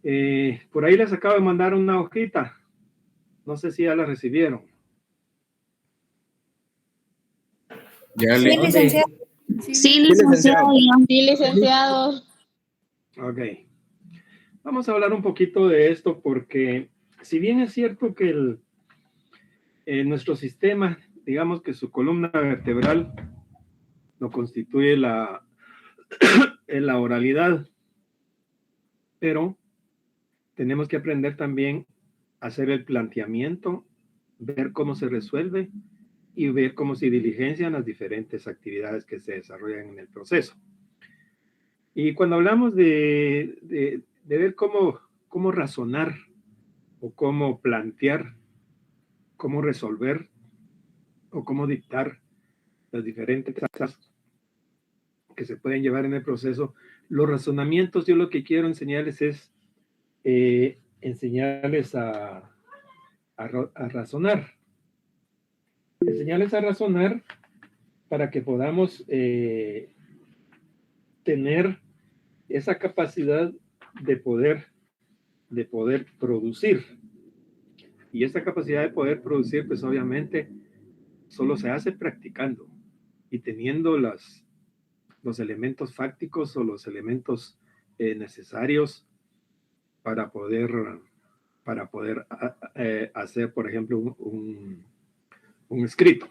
Por ahí les acabo de mandar una hojita. No sé si ya la recibieron. Ya Sí, licenciado. Sí, licenciado. Sí, licenciado. Ok. Vamos a hablar un poquito de esto porque si bien es cierto que nuestro sistema, digamos que su columna vertebral lo constituye la oralidad, pero tenemos que aprender también a hacer el planteamiento, ver cómo se resuelve y ver cómo se diligencian las diferentes actividades que se desarrollan en el proceso. Y cuando hablamos de ver cómo razonar o cómo plantear, cómo resolver o cómo dictar las diferentes cosas que se pueden llevar en el proceso, los razonamientos, yo lo que quiero enseñarles es enseñarles a razonar. Enseñarles a razonar para que podamos tener esa capacidad de poder producir. Y esa capacidad de poder producir, pues obviamente, solo se hace practicando y teniendo los elementos fácticos o los elementos necesarios para poder hacer, por ejemplo, un escrito.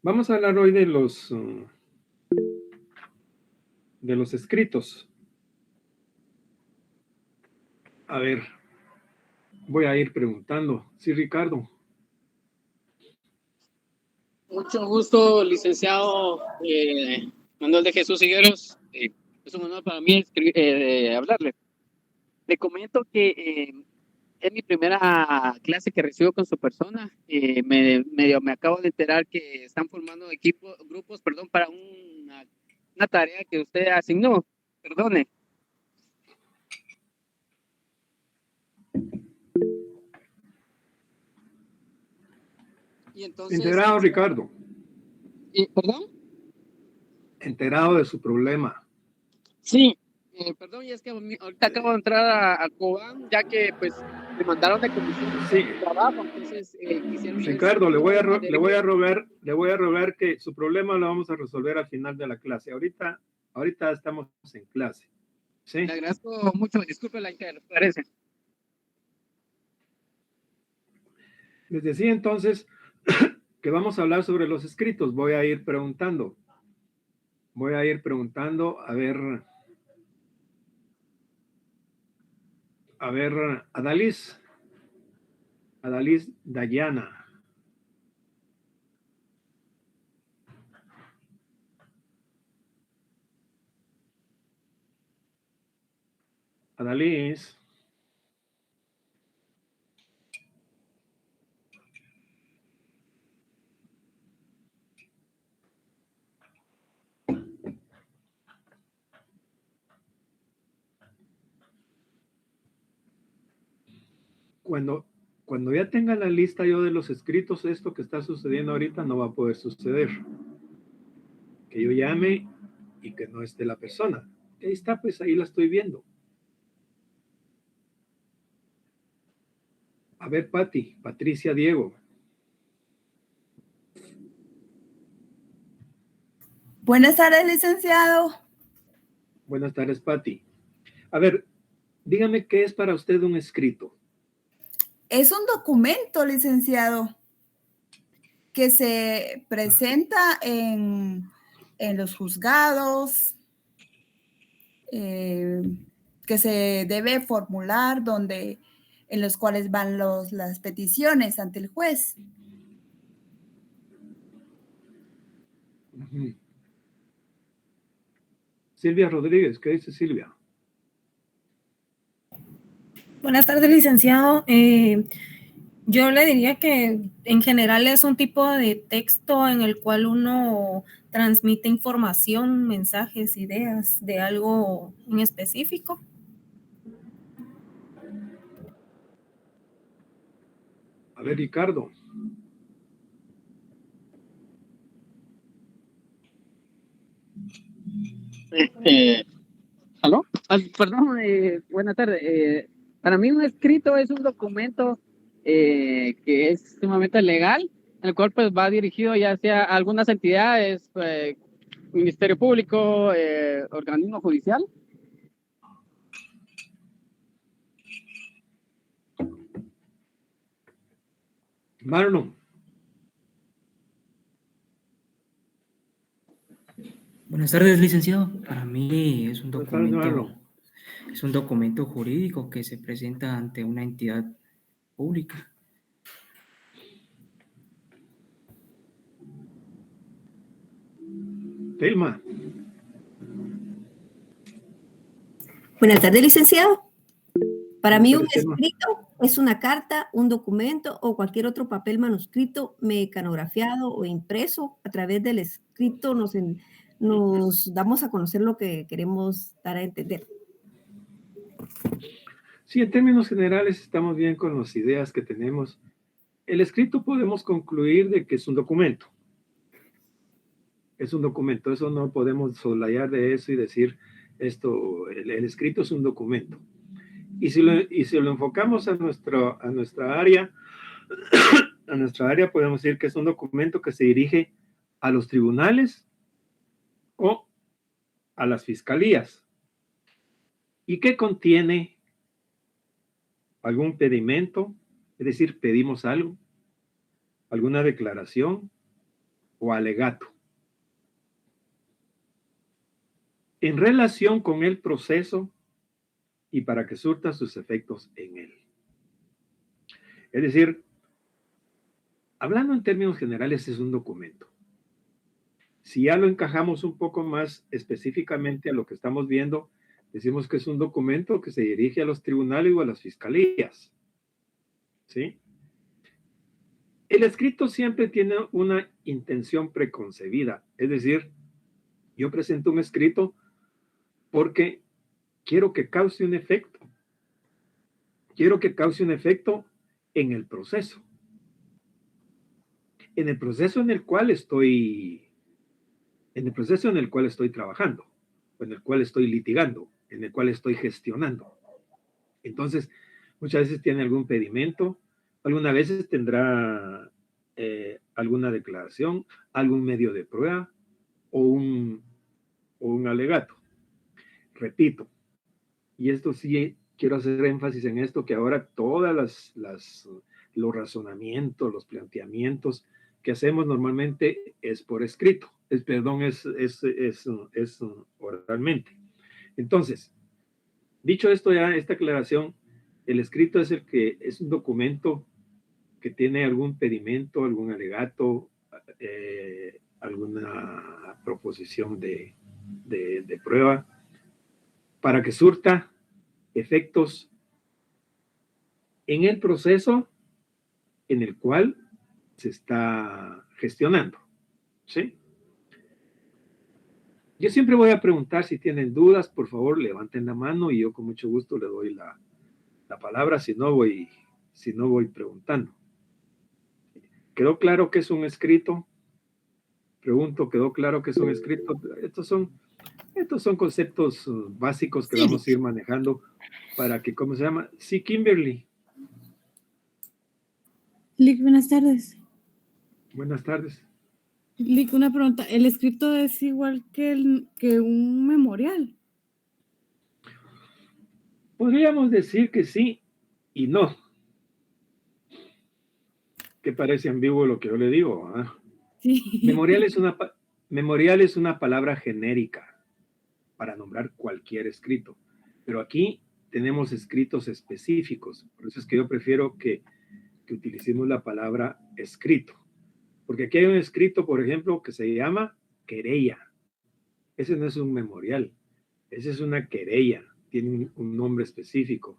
Vamos a hablar hoy de los escritos. A ver, voy a ir preguntando. Sí, Ricardo. Mucho gusto, licenciado Manuel de Jesús Higueros. Es un honor para mí hablarle. Le comento que es mi primera clase que recibo con su persona. Me acabo de enterar que están formando grupos, para una tarea que usted asignó. Perdone. Y entonces, enterado, Ricardo. ¿Perdón? Enterado de su problema. Sí. Perdón, y es que ahorita acabo de entrar a Cobán, ya que pues me mandaron de comisión de trabajo, entonces quisiera... Ricardo, le voy a rogar que su problema lo vamos a resolver al final de la clase. Ahorita estamos en clase. ¿Sí? Le agradezco mucho, disculpe la interferencia. Les decía entonces que vamos a hablar sobre los escritos. Voy a ir preguntando. A ver, Adalys Dayana. Adalys. Cuando ya tenga la lista yo de los escritos, esto que está sucediendo ahorita no va a poder suceder. Que yo llame y que no esté la persona. Ahí está, pues ahí la estoy viendo. A ver, Patricia Diego. Buenas tardes, licenciado. Buenas tardes, Pati. A ver, dígame qué es para usted un escrito. Es un documento, licenciado, que se presenta en los juzgados, que se debe formular, en los cuales van las peticiones ante el juez. Uh-huh. Silvia Rodríguez, ¿qué dice Silvia? Buenas tardes, licenciado. Yo le diría que en general es un tipo de texto en el cual uno transmite información, mensajes, ideas de algo en específico. A ver, Ricardo. ¿Aló? Perdón, buenas tardes. Para mí un escrito es un documento que es sumamente legal, en el cual pues va dirigido ya sea a algunas entidades, Ministerio Público, organismo judicial. Marlon. Buenas tardes, licenciado. Para mí es un Buenas tardes, Marlon. documento jurídico que se presenta ante una entidad pública. Telma. Buenas tardes, licenciado. Para mí un Buenas tardes, Telma. escrito es una carta, un documento o cualquier otro papel manuscrito, mecanografiado o impreso. A través del escrito nos damos a conocer lo que queremos dar a entender. Sí, en términos generales estamos bien con las ideas que tenemos. El escrito podemos concluir de que es un documento. Es un documento, eso no podemos soslayar de eso y decir esto, el escrito es un documento. Y si lo enfocamos a nuestra área, podemos decir que es un documento que se dirige a los tribunales o a las fiscalías y que contiene algún pedimento, es decir, pedimos algo, alguna declaración o alegato en relación con el proceso y para que surta sus efectos en él. Es decir, hablando en términos generales, es un documento. Si ya lo encajamos un poco más específicamente a lo que estamos viendo, decimos que es un documento que se dirige a los tribunales o a las fiscalías. ¿Sí? El escrito siempre tiene una intención preconcebida. Es decir, yo presento un escrito porque quiero que cause un efecto. Quiero que cause un efecto en el proceso. En el proceso en el cual estoy trabajando, o en el cual estoy litigando, en el cual estoy gestionando. Entonces, muchas veces tiene algún pedimento, algunas veces tendrá alguna declaración, algún medio de prueba o un alegato. Repito, y esto sí quiero hacer énfasis en esto, que ahora todas los razonamientos, los planteamientos que hacemos normalmente es por escrito, es oralmente. Entonces, dicho esto ya, esta aclaración, el escrito es es un documento que tiene algún pedimento, algún alegato, alguna proposición de prueba, para que surta efectos en el proceso en el cual se está gestionando. ¿Sí? Yo siempre voy a preguntar si tienen dudas, por favor, levanten la mano y yo con mucho gusto le doy la palabra, si no voy preguntando. ¿Quedó claro que es un escrito? Pregunto, ¿quedó claro que es un escrito? Estos son conceptos básicos que vamos a ir manejando para que, ¿cómo se llama? Sí, Kimberly. Lick, buenas tardes. Buenas tardes. Lick, una pregunta. ¿El escrito es igual que un memorial? Podríamos decir que sí y no. ¿Qué parece ambiguo lo que yo le digo? ¿Ah? Sí. Memorial es una palabra genérica para nombrar cualquier escrito, pero aquí tenemos escritos específicos, por eso es que yo prefiero que utilicemos la palabra escrito, porque aquí hay un escrito, por ejemplo, que se llama querella. Ese no es un memorial, ese es una querella, tiene un nombre específico.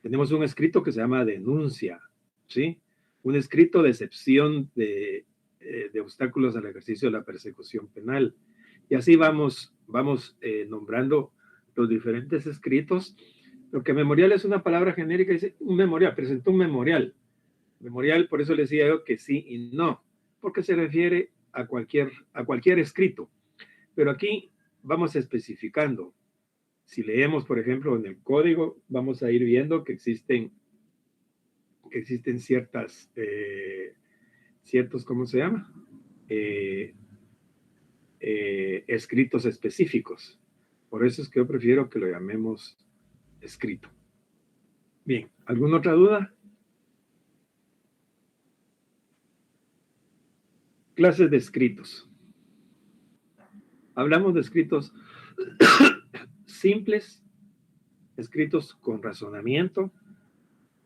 Tenemos un escrito que se llama denuncia, ¿sí? Un escrito de excepción de obstáculos al ejercicio de la persecución penal. Y así vamos nombrando los diferentes escritos. Lo que memorial es una palabra genérica, dice un memorial, presentó un memorial. Memorial, por eso le decía yo que sí y no, porque se refiere a cualquier escrito. Pero aquí vamos especificando. Si leemos, por ejemplo, en el código, vamos a ir viendo que existen ciertos, ¿cómo se llama? Escritos específicos. Por eso es que yo prefiero que lo llamemos escrito. Bien, ¿alguna otra duda? Clases de escritos. Hablamos de escritos simples, escritos con razonamiento,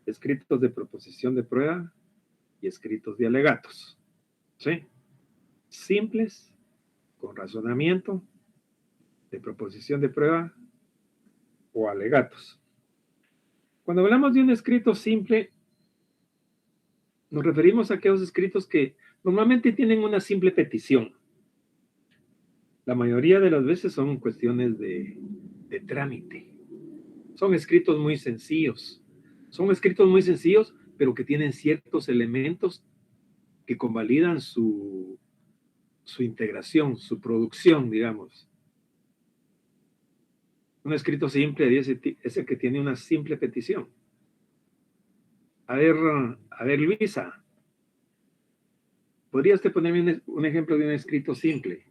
escritos de proposición de prueba y escritos de alegatos. ¿Sí? Simples, con razonamiento, de proposición de prueba o alegatos. Cuando hablamos de un escrito simple, nos referimos a aquellos escritos que normalmente tienen una simple petición. La mayoría de las veces son cuestiones de trámite. Son escritos muy sencillos. Son escritos muy sencillos, pero que tienen ciertos elementos que convalidan su integración, su producción, digamos. Un escrito simple es el que tiene una simple petición. A ver, Luisa, ¿podría usted ponerme un ejemplo de un escrito simple?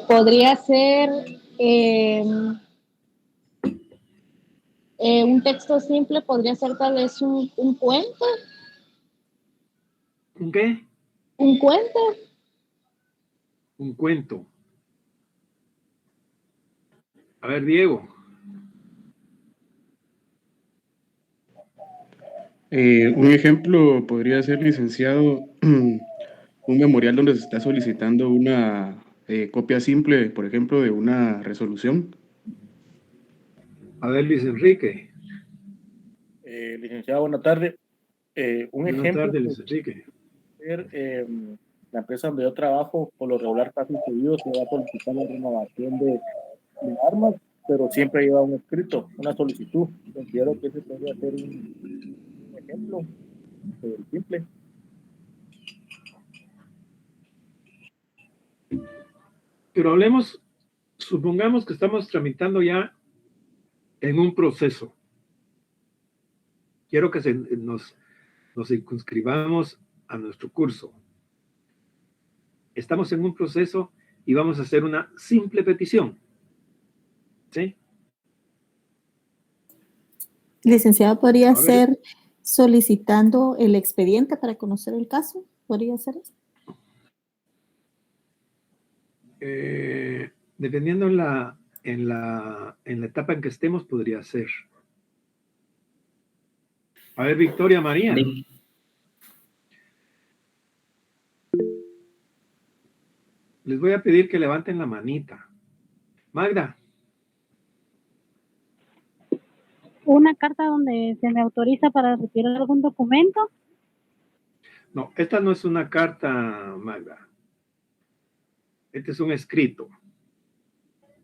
Podría ser un texto simple, podría ser tal vez un cuento. ¿Un qué? Un cuento. Un cuento. A ver, Diego. Un ejemplo podría ser, licenciado, un memorial donde se está solicitando una copia simple, por ejemplo, de una resolución. A ver, Luis Enrique. Licenciado, buenas tardes. Un Buenas ejemplo tardes, Luis Enrique. La empresa donde yo trabajo, por lo regular, casi seguido se va a solicitar la renovación de armas, pero siempre lleva un escrito, una solicitud. Considero que ese podría ser un ejemplo simple. Pero supongamos que estamos tramitando ya en un proceso. Quiero que nos circunscribamos a nuestro curso. Estamos en un proceso y vamos a hacer una simple petición. ¿Sí? Licenciado, ¿podría ser solicitando el expediente para conocer el caso? ¿Podría ser eso? Dependiendo en la etapa en que estemos, podría ser. A ver, Victoria María. Les voy a pedir que levanten la manita. Magda. Una carta donde se me autoriza para retirar algún documento. No, esta no es una carta, Magda. Este es un escrito.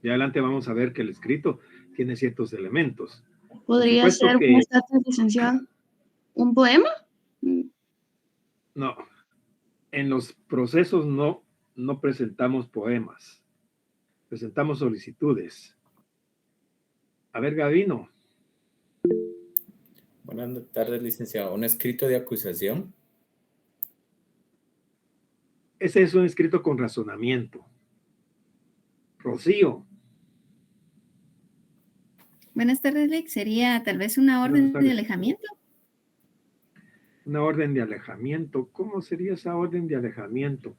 Y adelante vamos a ver que el escrito tiene ciertos elementos. ¿Podría ser un estatus, licenciado? ¿Un poema? No. En los procesos no presentamos poemas. Presentamos solicitudes. A ver, Gavino. Buenas tardes, licenciado. ¿Un escrito de acusación? Ese es un escrito con razonamiento. Rocío. Buenas tardes, Rick. ¿Sería tal vez una orden de alejamiento? Una orden de alejamiento. ¿Cómo sería esa orden de alejamiento?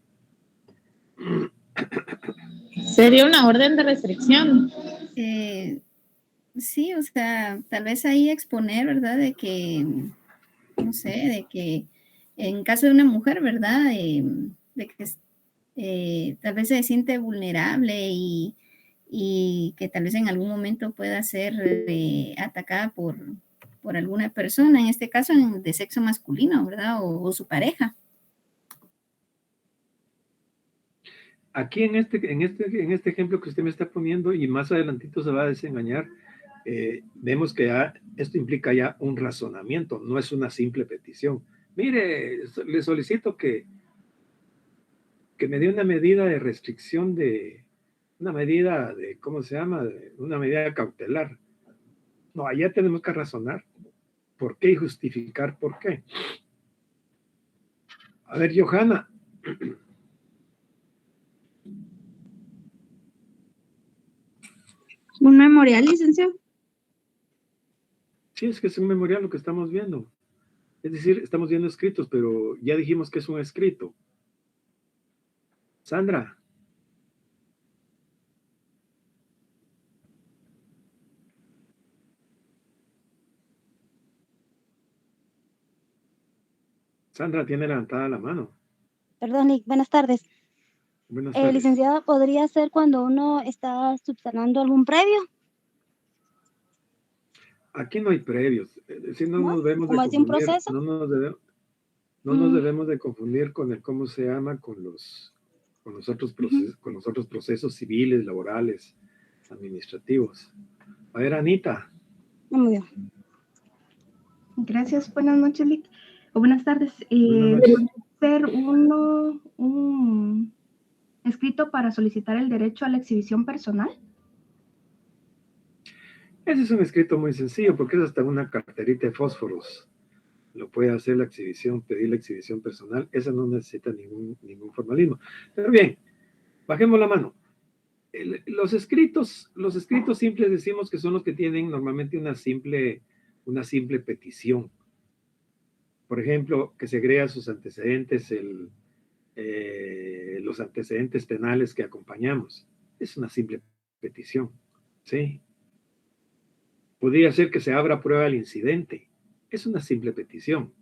Sería una orden de restricción. Sí, o sea, tal vez ahí exponer, ¿verdad? De que, no sé, de que en caso de una mujer, ¿verdad? De que tal vez se siente vulnerable y que tal vez en algún momento pueda ser atacada por alguna persona, en este caso de sexo masculino, ¿verdad? O su pareja. Aquí en este ejemplo que usted me está poniendo, y más adelantito se va a desengañar, vemos que esto implica ya un razonamiento, no es una simple petición. Mire, le solicito que me dé una medida de restricción de una medida de, ¿cómo se llama? Una medida cautelar. No, allá tenemos que razonar por qué y justificar por qué. A ver, Johanna. ¿Un memorial, licenciado? Sí, es que es un memorial lo que estamos viendo. Es decir, estamos viendo escritos, pero ya dijimos que es un escrito. Sandra. Sandra tiene levantada la mano. Perdón, Nick, buenas tardes. Buenas tardes. Licenciada, ¿podría ser cuando uno está subsanando algún previo? Aquí no hay previos. Es decir, no nos debemos de ¿Como es de un confundir. proceso? No nos debemos de confundir con el, ¿cómo se llama? Con los otros procesos civiles, laborales, administrativos. A ver, Anita. Muy bien. Gracias, buenas noches, Lick. O buenas tardes. Buenas noches. ¿Puede ser un escrito para solicitar el derecho a la exhibición personal? Ese es un escrito muy sencillo porque es hasta una carterita de fósforos. Lo puede hacer la exhibición, pedir la exhibición personal. Esa no necesita ningún formalismo. Pero bien, bajemos la mano. Los escritos simples decimos que son los que tienen normalmente una simple petición. Por ejemplo, que se agrega sus antecedentes, los antecedentes penales que acompañamos. Es una simple petición, ¿sí? Podría ser que se abra prueba del incidente. Es una simple petición.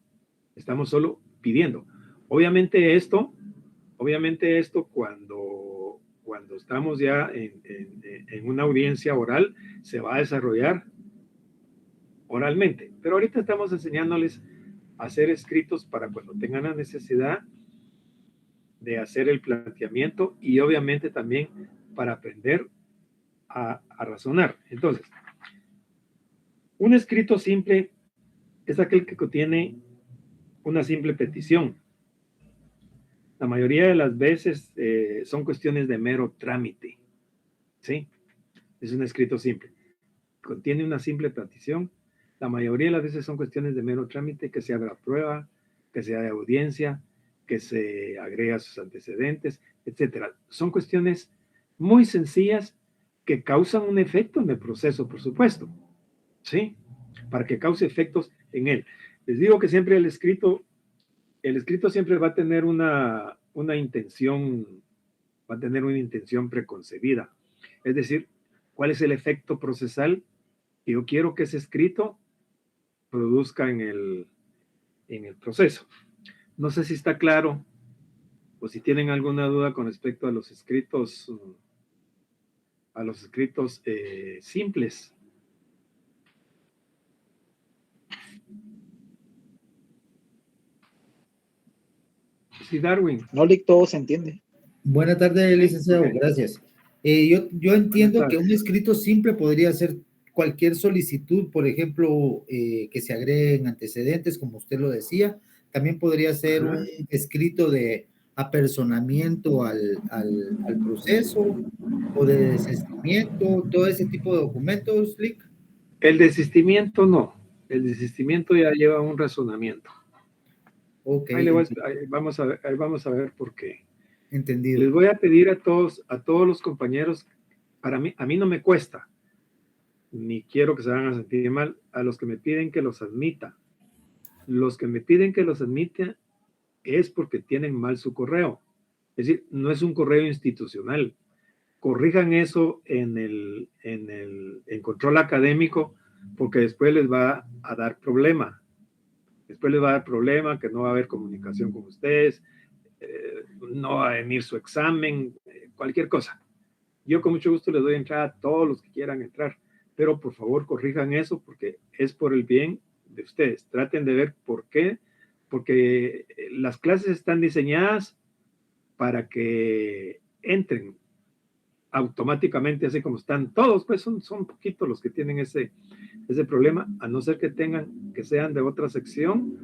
Estamos solo pidiendo. Obviamente esto cuando estamos ya en una audiencia oral, se va a desarrollar oralmente. Pero ahorita estamos enseñándoles a hacer escritos para cuando tengan la necesidad de hacer el planteamiento y obviamente también para aprender a razonar. Entonces, un escrito simple es aquel que contiene una simple petición. La mayoría de las veces son cuestiones de mero trámite, ¿sí? Es un escrito simple. Contiene una simple petición. La mayoría de las veces son cuestiones de mero trámite, que se abra prueba, que se haga audiencia, que se agrega sus antecedentes, etc. Son cuestiones muy sencillas que causan un efecto en el proceso, por supuesto, ¿sí? Para que cause efectos en él. Les digo que siempre el escrito siempre va a tener una intención preconcebida. Es decir, ¿cuál es el efecto procesal que yo quiero que ese escrito produzca en el proceso? No sé si está claro o si tienen alguna duda con respecto a los escritos simples. Sí, Darwin. No, Lick, todo se entiende. Buenas tardes, licenciado. Okay. Gracias. Yo entiendo que un escrito simple podría ser cualquier solicitud, por ejemplo, que se agreguen antecedentes, como usted lo decía. También podría ser un escrito de apersonamiento al proceso o de desistimiento, todo ese tipo de documentos, Lick. El desistimiento no. El desistimiento ya lleva un razonamiento. Okay. Ahí vamos a ver por qué. Entendido. Les voy a pedir a todos los compañeros, a mí no me cuesta, ni quiero que se vayan a sentir mal, a los que me piden que los admita. Los que me piden que los admita es porque tienen mal su correo. Es decir, no es un correo institucional. Corrijan eso en control académico, porque después les va a dar problema. Después les va a dar problema, que no va a haber comunicación con ustedes, no va a venir su examen, cualquier cosa. Yo con mucho gusto les doy entrada a todos los que quieran entrar, pero por favor corrijan eso porque es por el bien de ustedes. Traten de ver por qué, porque las clases están diseñadas para que entren automáticamente, así como están todos, pues son poquitos los que tienen ese problema, a no ser que sean de otra sección,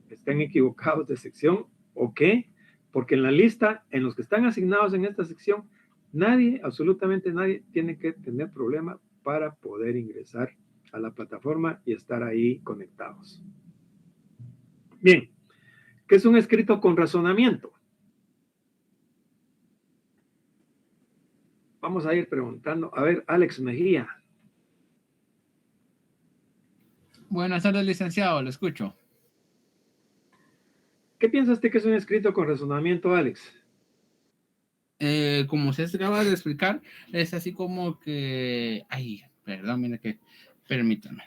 estén equivocados de sección, ¿o qué? Porque en la lista, en los que están asignados en esta sección, Nadie, absolutamente nadie, tiene que tener problema para poder ingresar a la plataforma y estar ahí conectados. Bien, ¿qué es un escrito con razonamiento? Vamos a ir preguntando. A ver, Alex Mejía. Buenas tardes, licenciado, lo escucho. ¿Qué piensa usted que es un escrito con razonamiento, Alex? Como usted acaba de explicar, es así como que... Ay, perdón, mire que... Permítame.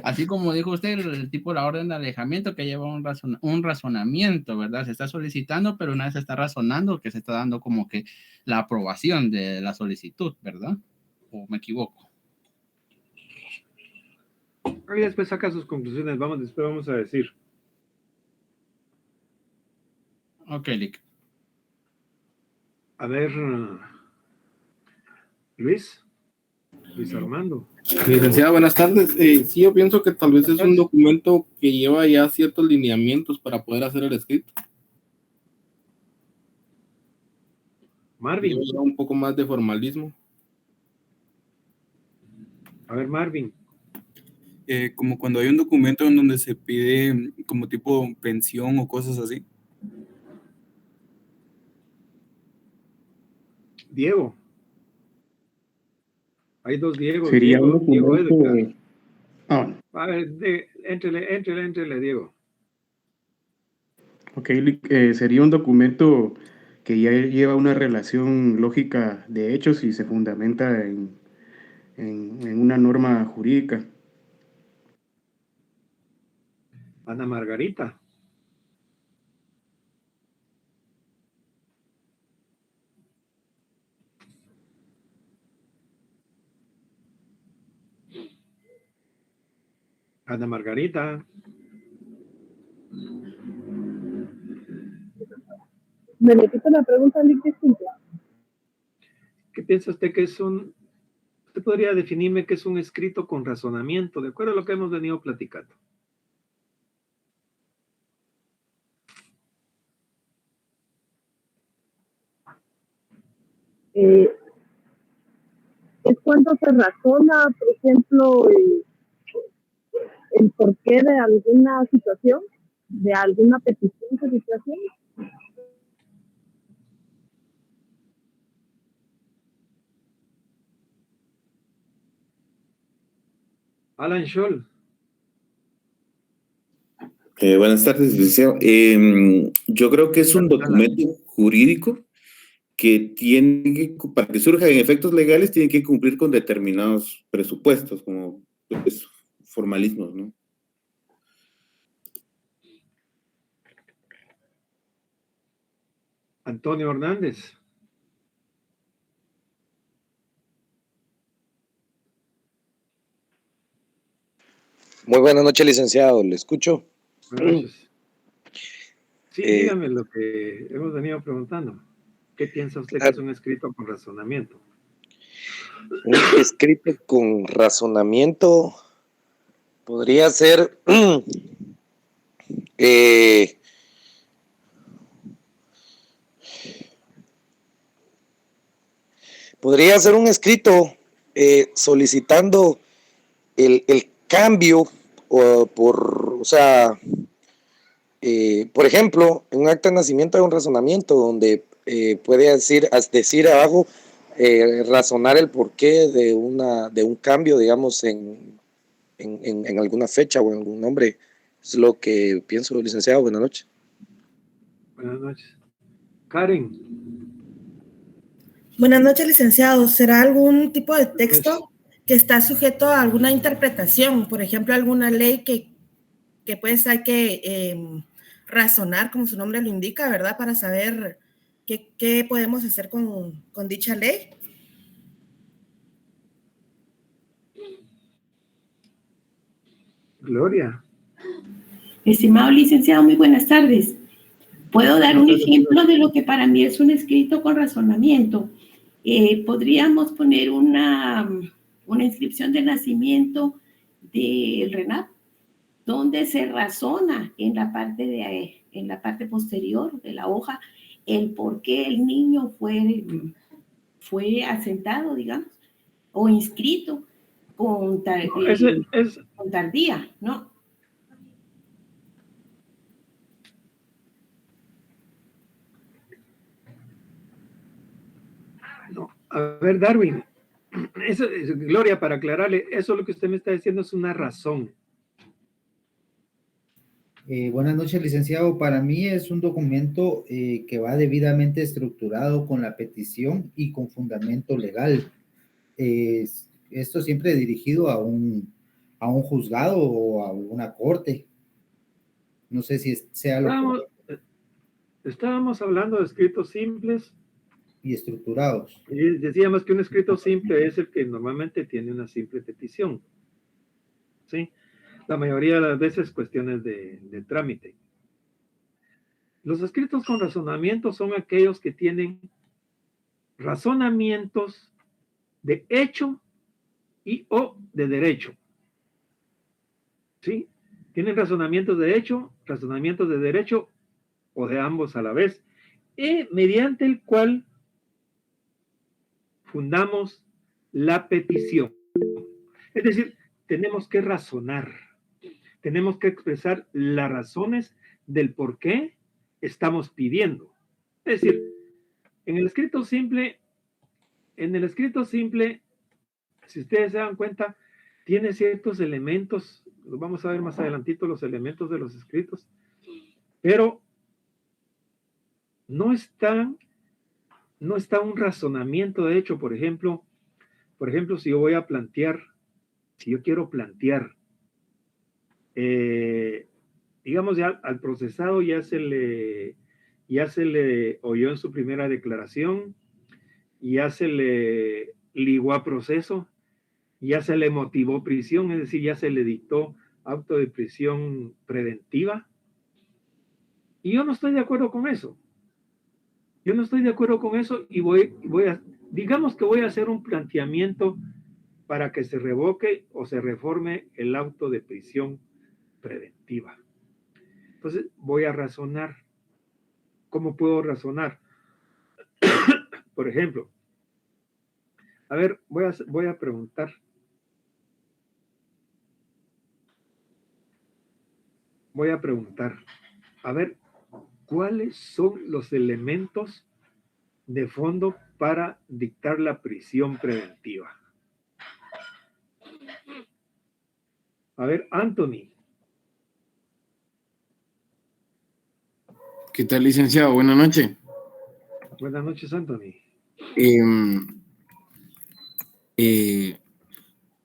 Así como dijo usted, el tipo de la orden de alejamiento que lleva un razonamiento, ¿verdad? Se está solicitando, pero una vez se está razonando, que se está dando como que la aprobación de la solicitud, ¿verdad? ¿O me equivoco? Ahí después saca sus conclusiones. Después vamos a decir. Ok, Lick. A ver, Luis Armando. Licenciada, buenas tardes. Sí, yo pienso que tal vez es un documento que lleva ya ciertos lineamientos para poder hacer el escrito. Marvin. Lleva un poco más de formalismo. A ver, Marvin. Como cuando hay un documento en donde se pide como tipo pensión o cosas así. Diego. Hay dos Diego. Sería Diego, un Diego documento... Edgar. A ver, éntrele, Diego. Ok, sería un documento que ya lleva una relación lógica de hechos y se fundamenta en una norma jurídica. Ana Margarita. Ana Margarita. ¿Me repite la pregunta, Lick? ¿Qué piensa usted que es un... Usted podría definirme qué es un escrito con razonamiento, de acuerdo a lo que hemos venido platicando? Es cuando se razona, por ejemplo, el porqué de alguna situación, de alguna petición de situación. Alan Scholl. Buenas tardes, licenciado. Yo creo que es un documento jurídico que tiene que, para que surjan efectos legales, tiene que cumplir con determinados presupuestos, como pues, formalismos, ¿no? Antonio Hernández. Muy buenas noches, licenciado. ¿Le escucho? Buenas noches. Sí, dígame lo que hemos venido preguntando. ¿Qué piensa usted que es un escrito con razonamiento? Un escrito con razonamiento podría ser un escrito solicitando el cambio por ejemplo, en un acta de nacimiento hay un razonamiento donde puede decir abajo razonar el porqué de un cambio, digamos, en alguna fecha o en algún nombre. Es lo que pienso, licenciado. Buenas noches. Buenas noches. Karen. Buenas noches, licenciado. ¿Será algún tipo de texto que está sujeto a alguna interpretación? Por ejemplo, alguna ley que pues hay que razonar, como su nombre lo indica, ¿verdad? Para saber qué podemos hacer con dicha ley. Gloria. Estimado licenciado, muy buenas tardes. ¿Puedo dar un ejemplo de lo que para mí es un escrito con razonamiento? Podríamos poner una inscripción de nacimiento del RENAP. donde se razona en la parte posterior de la hoja el por qué el niño fue asentado, digamos, o inscrito con tardía, ¿no? No. A ver, Darwin, Gloria, para aclararle, eso lo que usted me está diciendo es una razón. Buenas noches, licenciado. Para mí es un documento que va debidamente estructurado con la petición y con fundamento legal. Esto siempre dirigido a un juzgado o a una corte. No sé si sea lo que... Estábamos hablando de escritos simples y estructurados. Y decíamos que un escrito simple es el que normalmente tiene una simple petición. ¿Sí? La mayoría de las veces cuestiones de trámite. Los escritos con razonamiento son aquellos que tienen razonamientos de hecho y o de derecho. ¿Sí? Tienen razonamientos de hecho, razonamientos de derecho o de ambos a la vez, y mediante el cual fundamos la petición. Es decir, tenemos que razonar, tenemos que expresar las razones del por qué estamos pidiendo. Es decir, en el escrito simple, si ustedes se dan cuenta, tiene ciertos elementos, los vamos a ver más adelantito, los elementos de los escritos, pero no está un razonamiento de hecho. Por ejemplo, si yo voy a plantear, si yo quiero plantear, digamos ya al procesado ya se le oyó en su primera declaración, ya se le ligó a proceso, ya se le motivó prisión, es decir, ya se le dictó auto de prisión preventiva, y yo no estoy de acuerdo con eso. Yo no estoy de acuerdo con eso y digamos que voy a hacer un planteamiento para que se revoque o se reforme el auto de prisión preventiva. Entonces voy a razonar. ¿Cómo puedo razonar? Por ejemplo, a ver, voy a preguntar. A ver, ¿cuáles son los elementos de fondo para dictar la prisión preventiva? A ver, Anthony. ¿Qué tal, licenciado? Buenas noches. Buenas noches, Anthony.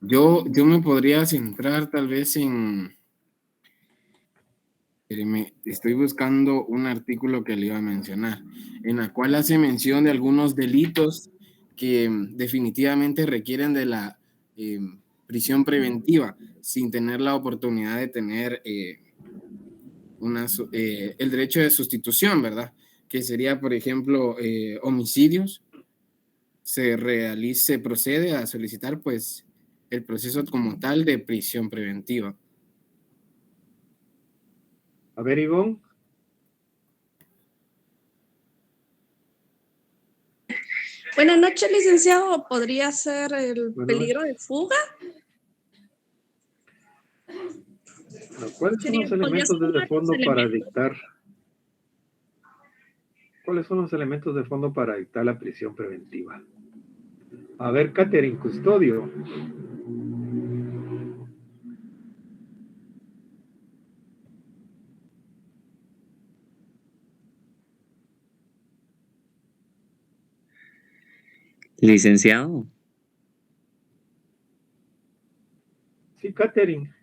Yo me podría centrar tal vez en... Estoy buscando un artículo que le iba a mencionar, en la cual hace mención de algunos delitos que definitivamente requieren de la prisión preventiva, sin tener la oportunidad de tener el derecho de sustitución, ¿verdad? Que sería, por ejemplo, homicidios. Se procede a solicitar, pues, el proceso como tal de prisión preventiva. A ver, Ivonne. Buenas noches, licenciado. ¿Podría ser el peligro de fuga? ¿Cuáles son los elementos de fondo para dictar? ¿Cuáles son los elementos de fondo para dictar la prisión preventiva? A ver, Catherine Custodio. Licenciado. Sí, Catherine.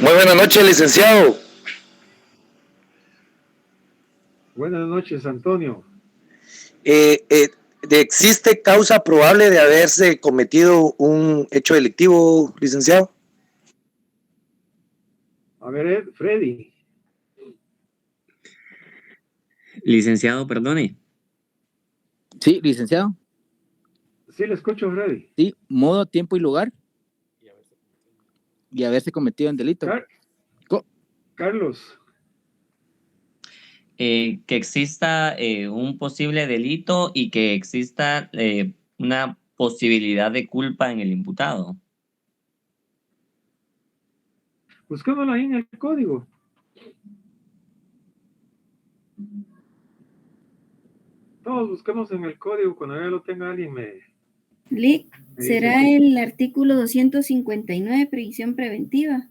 Muy buenas noches, licenciado. Buenas noches, Antonio. ¿Existe causa probable de haberse cometido un hecho delictivo, licenciado? A ver, Freddy. Licenciado, perdone. Sí, licenciado. Sí, le escucho, Freddy. Sí, modo, tiempo y lugar. y haberse cometido un delito. Carlos. Que exista un posible delito y que exista una posibilidad de culpa en el imputado. Busquémoslo ahí en el código. Todos busquemos en el código, cuando ya lo tenga alguien Lic, será dice, el artículo 259, prisión preventiva.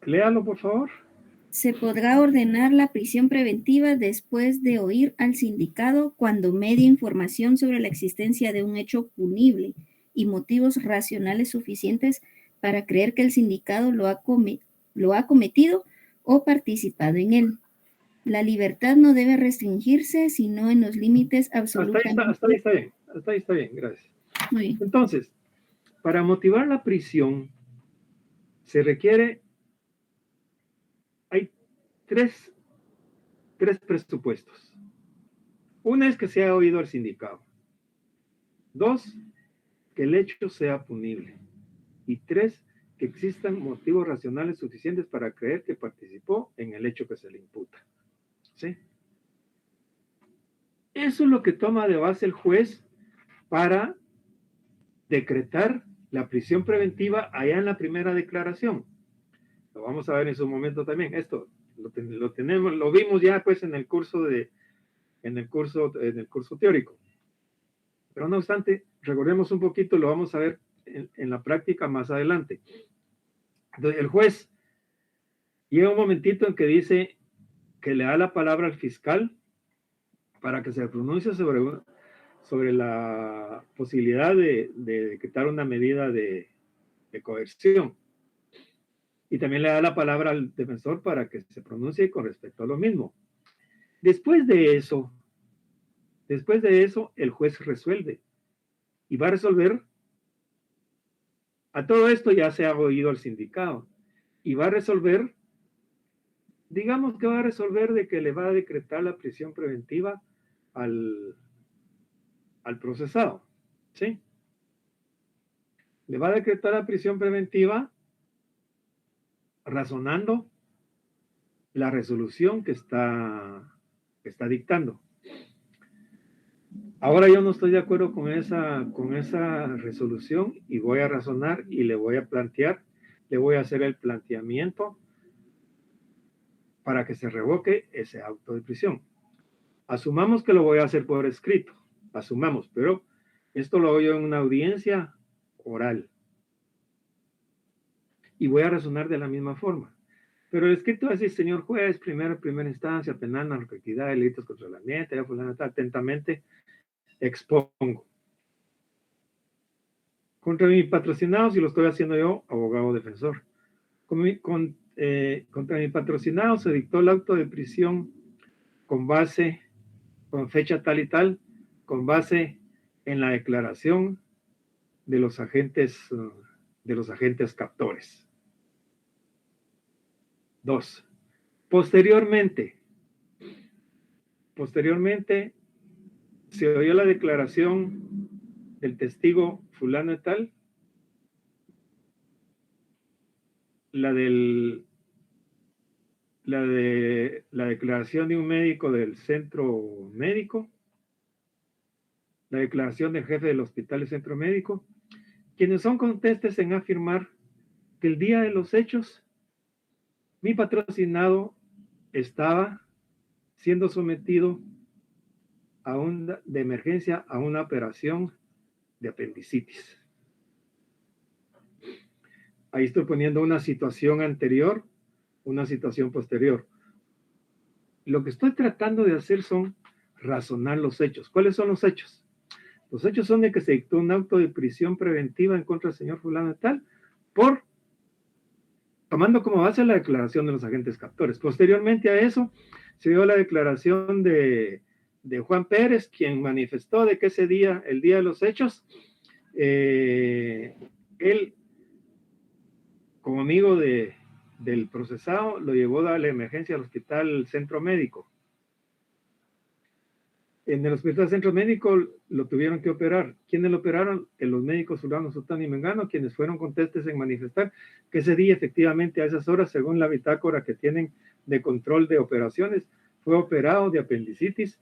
Léalo, por favor. Se podrá ordenar la prisión preventiva después de oír al sindicado cuando medie información sobre la existencia de un hecho punible y motivos racionales suficientes para creer que el sindicado lo ha cometido o participado en él. La libertad no debe restringirse, sino en los límites absolutamente... Hasta ahí está bien. Hasta ahí está bien, gracias. Muy bien. Entonces, para motivar la prisión, se requiere... Hay tres presupuestos. Uno es que se haya oído al sindicado. 2, que el hecho sea punible. Y 3, que existan motivos racionales suficientes para creer que participó en el hecho que se le imputa. ¿Sí? Eso es lo que toma de base el juez para decretar la prisión preventiva allá en la primera declaración. Lo vamos a ver en su momento también. Esto lo tenemos, lo vimos ya pues en el curso teórico. Pero no obstante, recordemos un poquito, lo vamos a ver en la práctica más adelante. Entonces, el juez llega un momentito en que dice que le da la palabra al fiscal para que se pronuncie sobre la posibilidad de decretar una medida de coerción. Y también le da la palabra al defensor para que se pronuncie con respecto a lo mismo. Después de eso, el juez resuelve. Y va a resolver, a todo esto ya se ha oído al sindicado, y va a resolver, digamos que va a resolver de que le va a decretar la prisión preventiva al procesado, ¿sí? Le va a decretar la prisión preventiva razonando la resolución que está dictando. Ahora yo no estoy de acuerdo con esa resolución y voy a razonar y le voy a plantear, le voy a hacer el planteamiento para que se revoque ese auto de prisión. Asumamos que lo voy a hacer por escrito, asumamos, pero esto lo hago yo en una audiencia oral. Y voy a razonar de la misma forma. Pero el escrito va a decir, señor juez, primera instancia, penal, narcoequidad, delitos contra el ambiente, ya fulano, atentamente expongo. Contra mi patrocinado, si lo estoy haciendo yo, abogado defensor. Contra mi patrocinado se dictó el auto de prisión con fecha tal y tal, con base en la declaración de los agentes captores. 2. Posteriormente se oyó la declaración del testigo fulano y tal, la declaración de un médico del centro médico, la declaración del jefe del hospital y centro médico, quienes son contestes en afirmar que el día de los hechos mi patrocinado estaba siendo sometido de emergencia a una operación de apendicitis. Ahí estoy poniendo una situación anterior, una situación posterior. Lo que estoy tratando de hacer son razonar los hechos. ¿Cuáles son los hechos? Los hechos son de que se dictó un auto de prisión preventiva en contra del señor fulano y tal, tomando como base la declaración de los agentes captores. Posteriormente a eso, se dio la declaración de Juan Pérez, quien manifestó de que ese día, el día de los hechos, él, como amigo del procesado, lo llevó a la emergencia al hospital centro médico. En el Hospital Centro Médico lo tuvieron que operar. ¿Quiénes lo operaron? Los médicos Fulano, Sutano y Mengano, quienes fueron contestes en manifestar que ese día, efectivamente, a esas horas, según la bitácora que tienen de control de operaciones, fue operado de apendicitis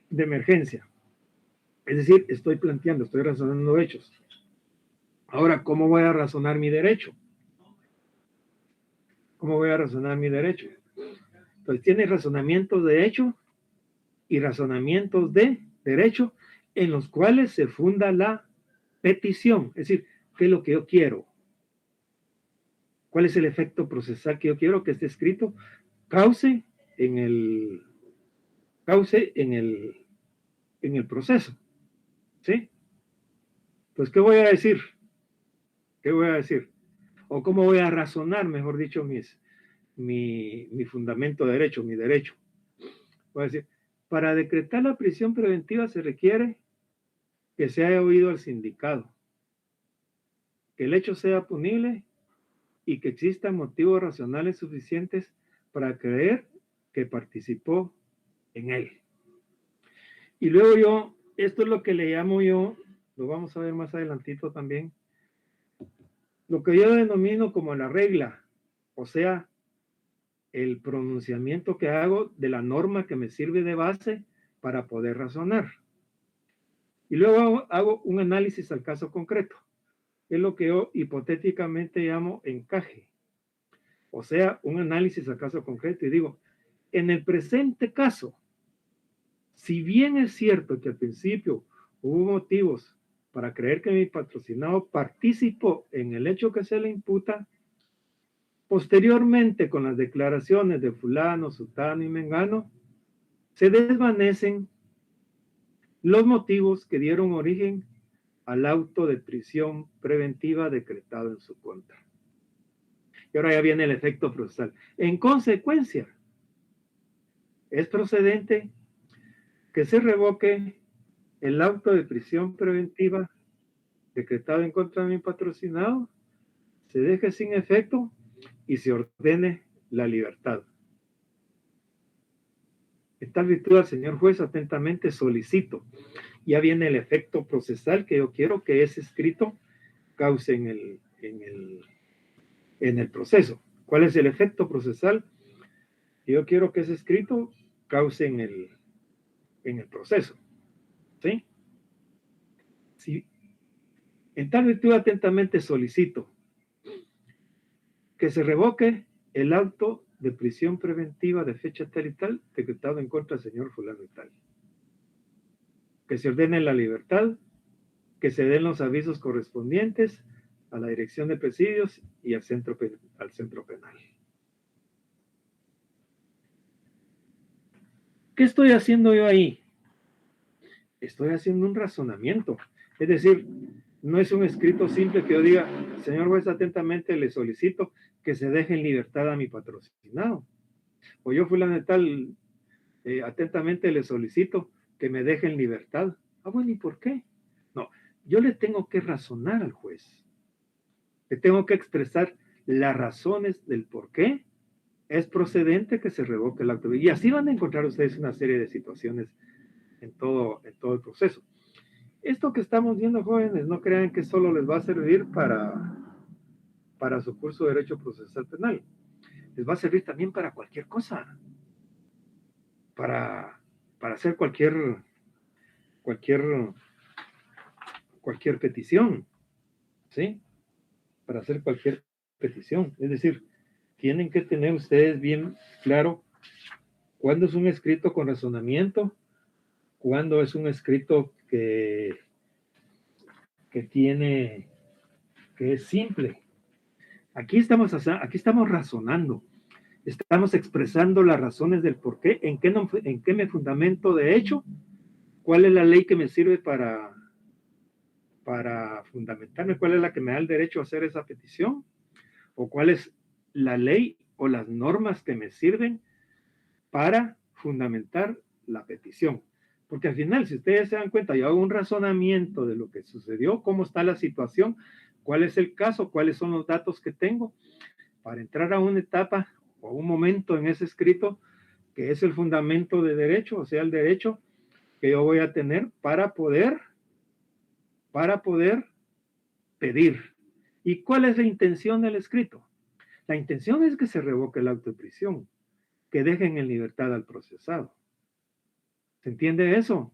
de emergencia. Es decir, estoy razonando hechos. Ahora, ¿cómo voy a razonar mi derecho? ¿Cómo voy a razonar mi derecho? Entonces, tiene razonamientos de hecho y razonamientos de derecho en los cuales se funda la petición. Es decir, ¿qué es lo que yo quiero? ¿Cuál es el efecto procesal que yo quiero que esté escrito? Cause en el proceso. ¿Sí? Pues, ¿qué voy a decir? ¿Qué voy a decir? O cómo voy a razonar, mejor dicho, mi fundamento de derecho, mi derecho. Voy a decir, para decretar la prisión preventiva se requiere que se haya oído al sindicado, que el hecho sea punible y que existan motivos racionales suficientes para creer que participó en él. Y luego esto es lo que le llamo yo, lo vamos a ver más adelantito también, lo que yo denomino como la regla, o sea, el pronunciamiento que hago de la norma que me sirve de base para poder razonar. Y luego hago un análisis al caso concreto. Es lo que yo hipotéticamente llamo encaje. O sea, un análisis al caso concreto y digo, en el presente caso, si bien es cierto que al principio hubo motivos para creer que mi patrocinado participó en el hecho que se le imputa, posteriormente con las declaraciones de fulano, sutano y mengano, se desvanecen los motivos que dieron origen al auto de prisión preventiva decretado en su contra. Y ahora ya viene el efecto procesal. En consecuencia, es procedente que se revoque el auto de prisión preventiva decretado en contra de mi patrocinado, se deje sin efecto y se ordene la libertad. En tal virtud, al señor juez atentamente solicito. Ya viene el efecto procesal que yo quiero que ese escrito cause en el proceso. ¿Cuál es el efecto procesal? Yo quiero que ese escrito cause en el proceso. ¿Sí? Sí. En tal virtud, atentamente solicito que se revoque el auto de prisión preventiva de fecha tal y tal decretado en contra del señor fulano y tal. Que se ordene la libertad, que se den los avisos correspondientes a la dirección de presidios y al centro penal. ¿Qué estoy haciendo yo ahí? Estoy haciendo un razonamiento. Es decir, no es un escrito simple que yo diga, señor juez, atentamente le solicito que se deje en libertad a mi patrocinado. O yo fulano de tal, atentamente le solicito que me deje en libertad. Ah, bueno, ¿y por qué? No, yo le tengo que razonar al juez. Le tengo que expresar las razones del por qué es procedente que se revoque el acto. Y así van a encontrar ustedes una serie de situaciones en todo el proceso. Esto que estamos viendo, jóvenes, no crean que solo les va a servir para su curso de Derecho Procesal Penal. Les va a servir también para cualquier cosa. Para hacer cualquier petición. ¿Sí? Para hacer cualquier petición. Es decir, tienen que tener ustedes bien claro cuándo es un escrito con razonamiento, cuándo es un escrito que es simple. Aquí estamos razonando, estamos expresando las razones del por qué, en qué me fundamento de hecho, cuál es la ley que me sirve para fundamentarme, cuál es la que me da el derecho a hacer esa petición, o cuál es la ley o las normas que me sirven para fundamentar la petición. Porque al final, si ustedes se dan cuenta, yo hago un razonamiento de lo que sucedió, cómo está la situación, cuál es el caso, cuáles son los datos que tengo, para entrar a una etapa o un momento en ese escrito que es el fundamento de derecho, o sea, el derecho que yo voy a tener para poder pedir. ¿Y cuál es la intención del escrito? La intención es que se revoque el auto de prisión, que dejen en libertad al procesado. ¿Se entiende eso?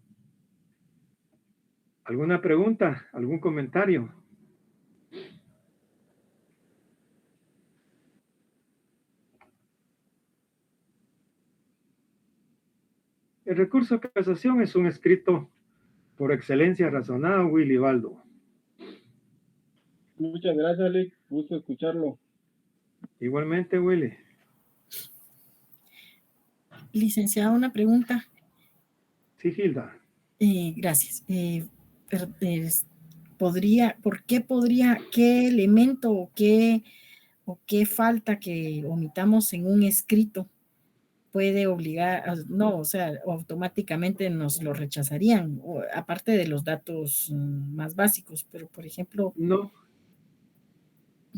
¿Alguna pregunta? ¿Algún comentario? El recurso de casación es un escrito por excelencia razonado, Willy Baldo. Muchas gracias, Alex. Gusto escucharlo. Igualmente, Willy. Licenciado, una pregunta. Sí, Gilda. Gracias. ¿Qué elemento o qué falta que omitamos en un escrito puede obligar, no, o sea, automáticamente nos lo rechazarían, aparte de los datos más básicos, pero por ejemplo... No.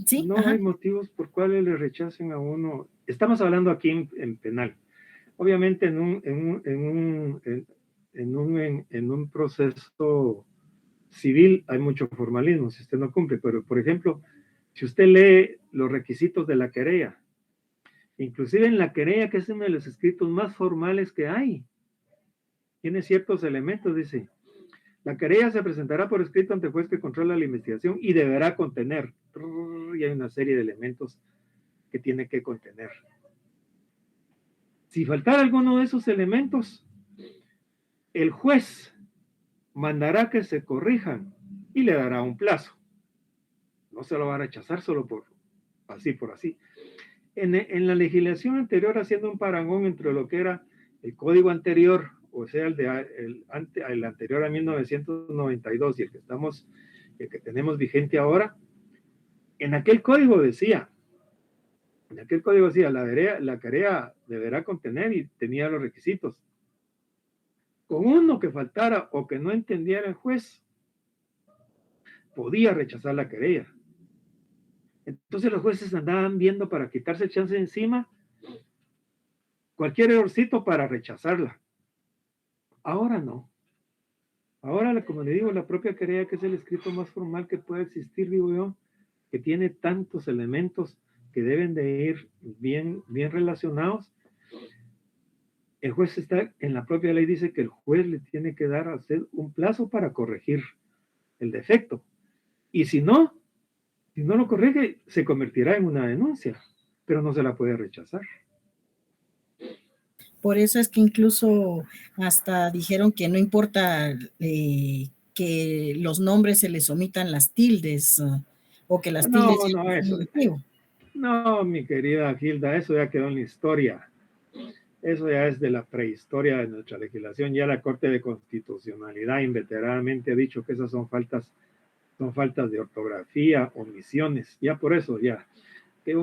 ¿Sí? No hay motivos por cuales le rechacen a uno. Estamos hablando aquí en penal. Obviamente en un proceso civil hay mucho formalismo si usted no cumple, pero por ejemplo, si usted lee los requisitos de la querella, inclusive en la querella, que es uno de los escritos más formales que hay, tiene ciertos elementos, dice, la querella se presentará por escrito ante el juez que controla la investigación y deberá contener, y hay una serie de elementos que tiene que contener. Si faltara alguno de esos elementos, el juez mandará que se corrijan y le dará un plazo. No se lo va a rechazar solo por así. En la legislación anterior, haciendo un parangón entre lo que era el código anterior, o sea, el anterior a 1992 y el que tenemos vigente ahora, en aquel código decía, la querella deberá contener y tenía los requisitos. Con uno que faltara o que no entendiera el juez, podía rechazar la querella. Entonces los jueces andaban viendo para quitarse el chance de encima cualquier errorcito para rechazarla. Ahora no. Ahora, como le digo, la propia querella, que es el escrito más formal que puede existir, digo yo, que tiene tantos elementos que deben de ir bien relacionados. El juez está, en la propia ley dice que el juez le tiene que dar a usted un plazo para corregir el defecto. Y si no lo corrige, se convertirá en una denuncia, pero no se la puede rechazar. Por eso es que incluso hasta dijeron que no importa que los nombres se les omitan las tildes o que las tildes... No, mi querida Gilda, eso ya quedó en la historia. Eso ya es de la prehistoria de nuestra legislación. Ya la Corte de Constitucionalidad inveteradamente ha dicho que esas son faltas de ortografía, omisiones. Ya por eso, ya. Que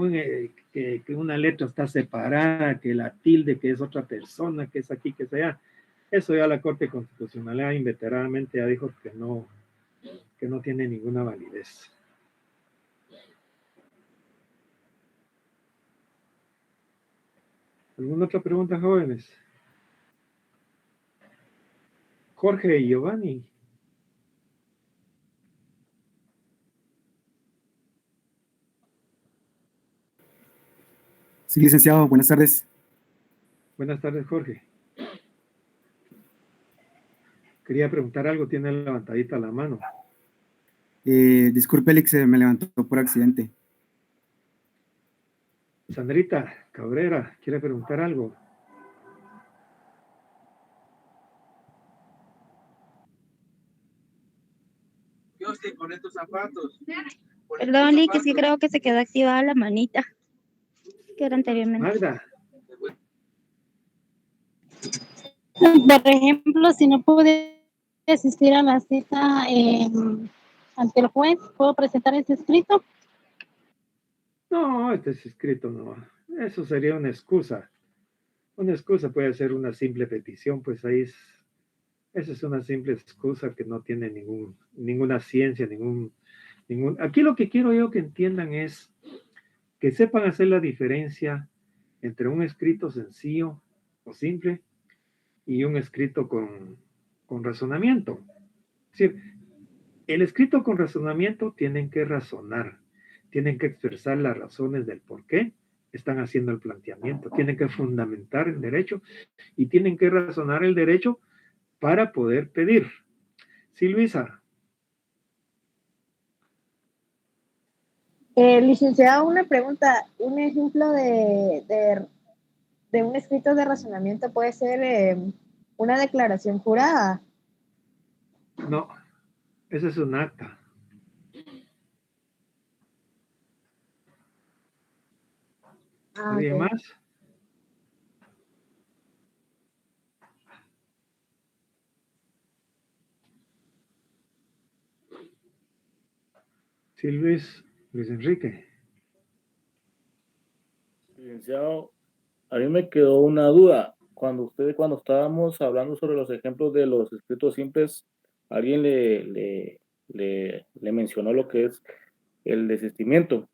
una letra está separada, que la tilde, que es otra persona, que es aquí, que es allá. Eso ya la Corte Constitucional inveteradamente ya dijo que no tiene ninguna validez. ¿Alguna otra pregunta, jóvenes? Jorge y Giovanni. Sí, licenciado, buenas tardes. Buenas tardes, Jorge. Quería preguntar algo, tiene levantadita la mano. Disculpe, Alex, me levantó por accidente. Sandrita Cabrera, ¿quiere preguntar algo? Yo estoy con estos zapatos. Perdón, Lee, que sí creo que se quedó activada la manita que era anteriormente. Magda. Por ejemplo, si no pude asistir a la cita ante el juez, ¿puedo presentar ese escrito? No, este es escrito, no. Eso sería una excusa. Una excusa puede ser una simple petición, pues ahí esa es una simple excusa que no tiene ninguna ciencia, Aquí lo que quiero yo que entiendan es que sepan hacer la diferencia entre un escrito sencillo, o simple y un escrito con razonamiento. Es decir, el escrito con razonamiento tienen que razonar, tienen que expresar las razones del por qué están haciendo el planteamiento, tienen que fundamentar el derecho y tienen que razonar el derecho para poder pedir. Sí, Luisa. Licenciado, una pregunta. Un ejemplo de un escrito de razonamiento puede ser una declaración jurada. No, ese es un acta. ¿Alguien más? Sí, Luis Enrique. Licenciado, a mí me quedó una duda. Cuando estábamos hablando sobre los ejemplos de los escritos simples, alguien le mencionó lo que es el desistimiento.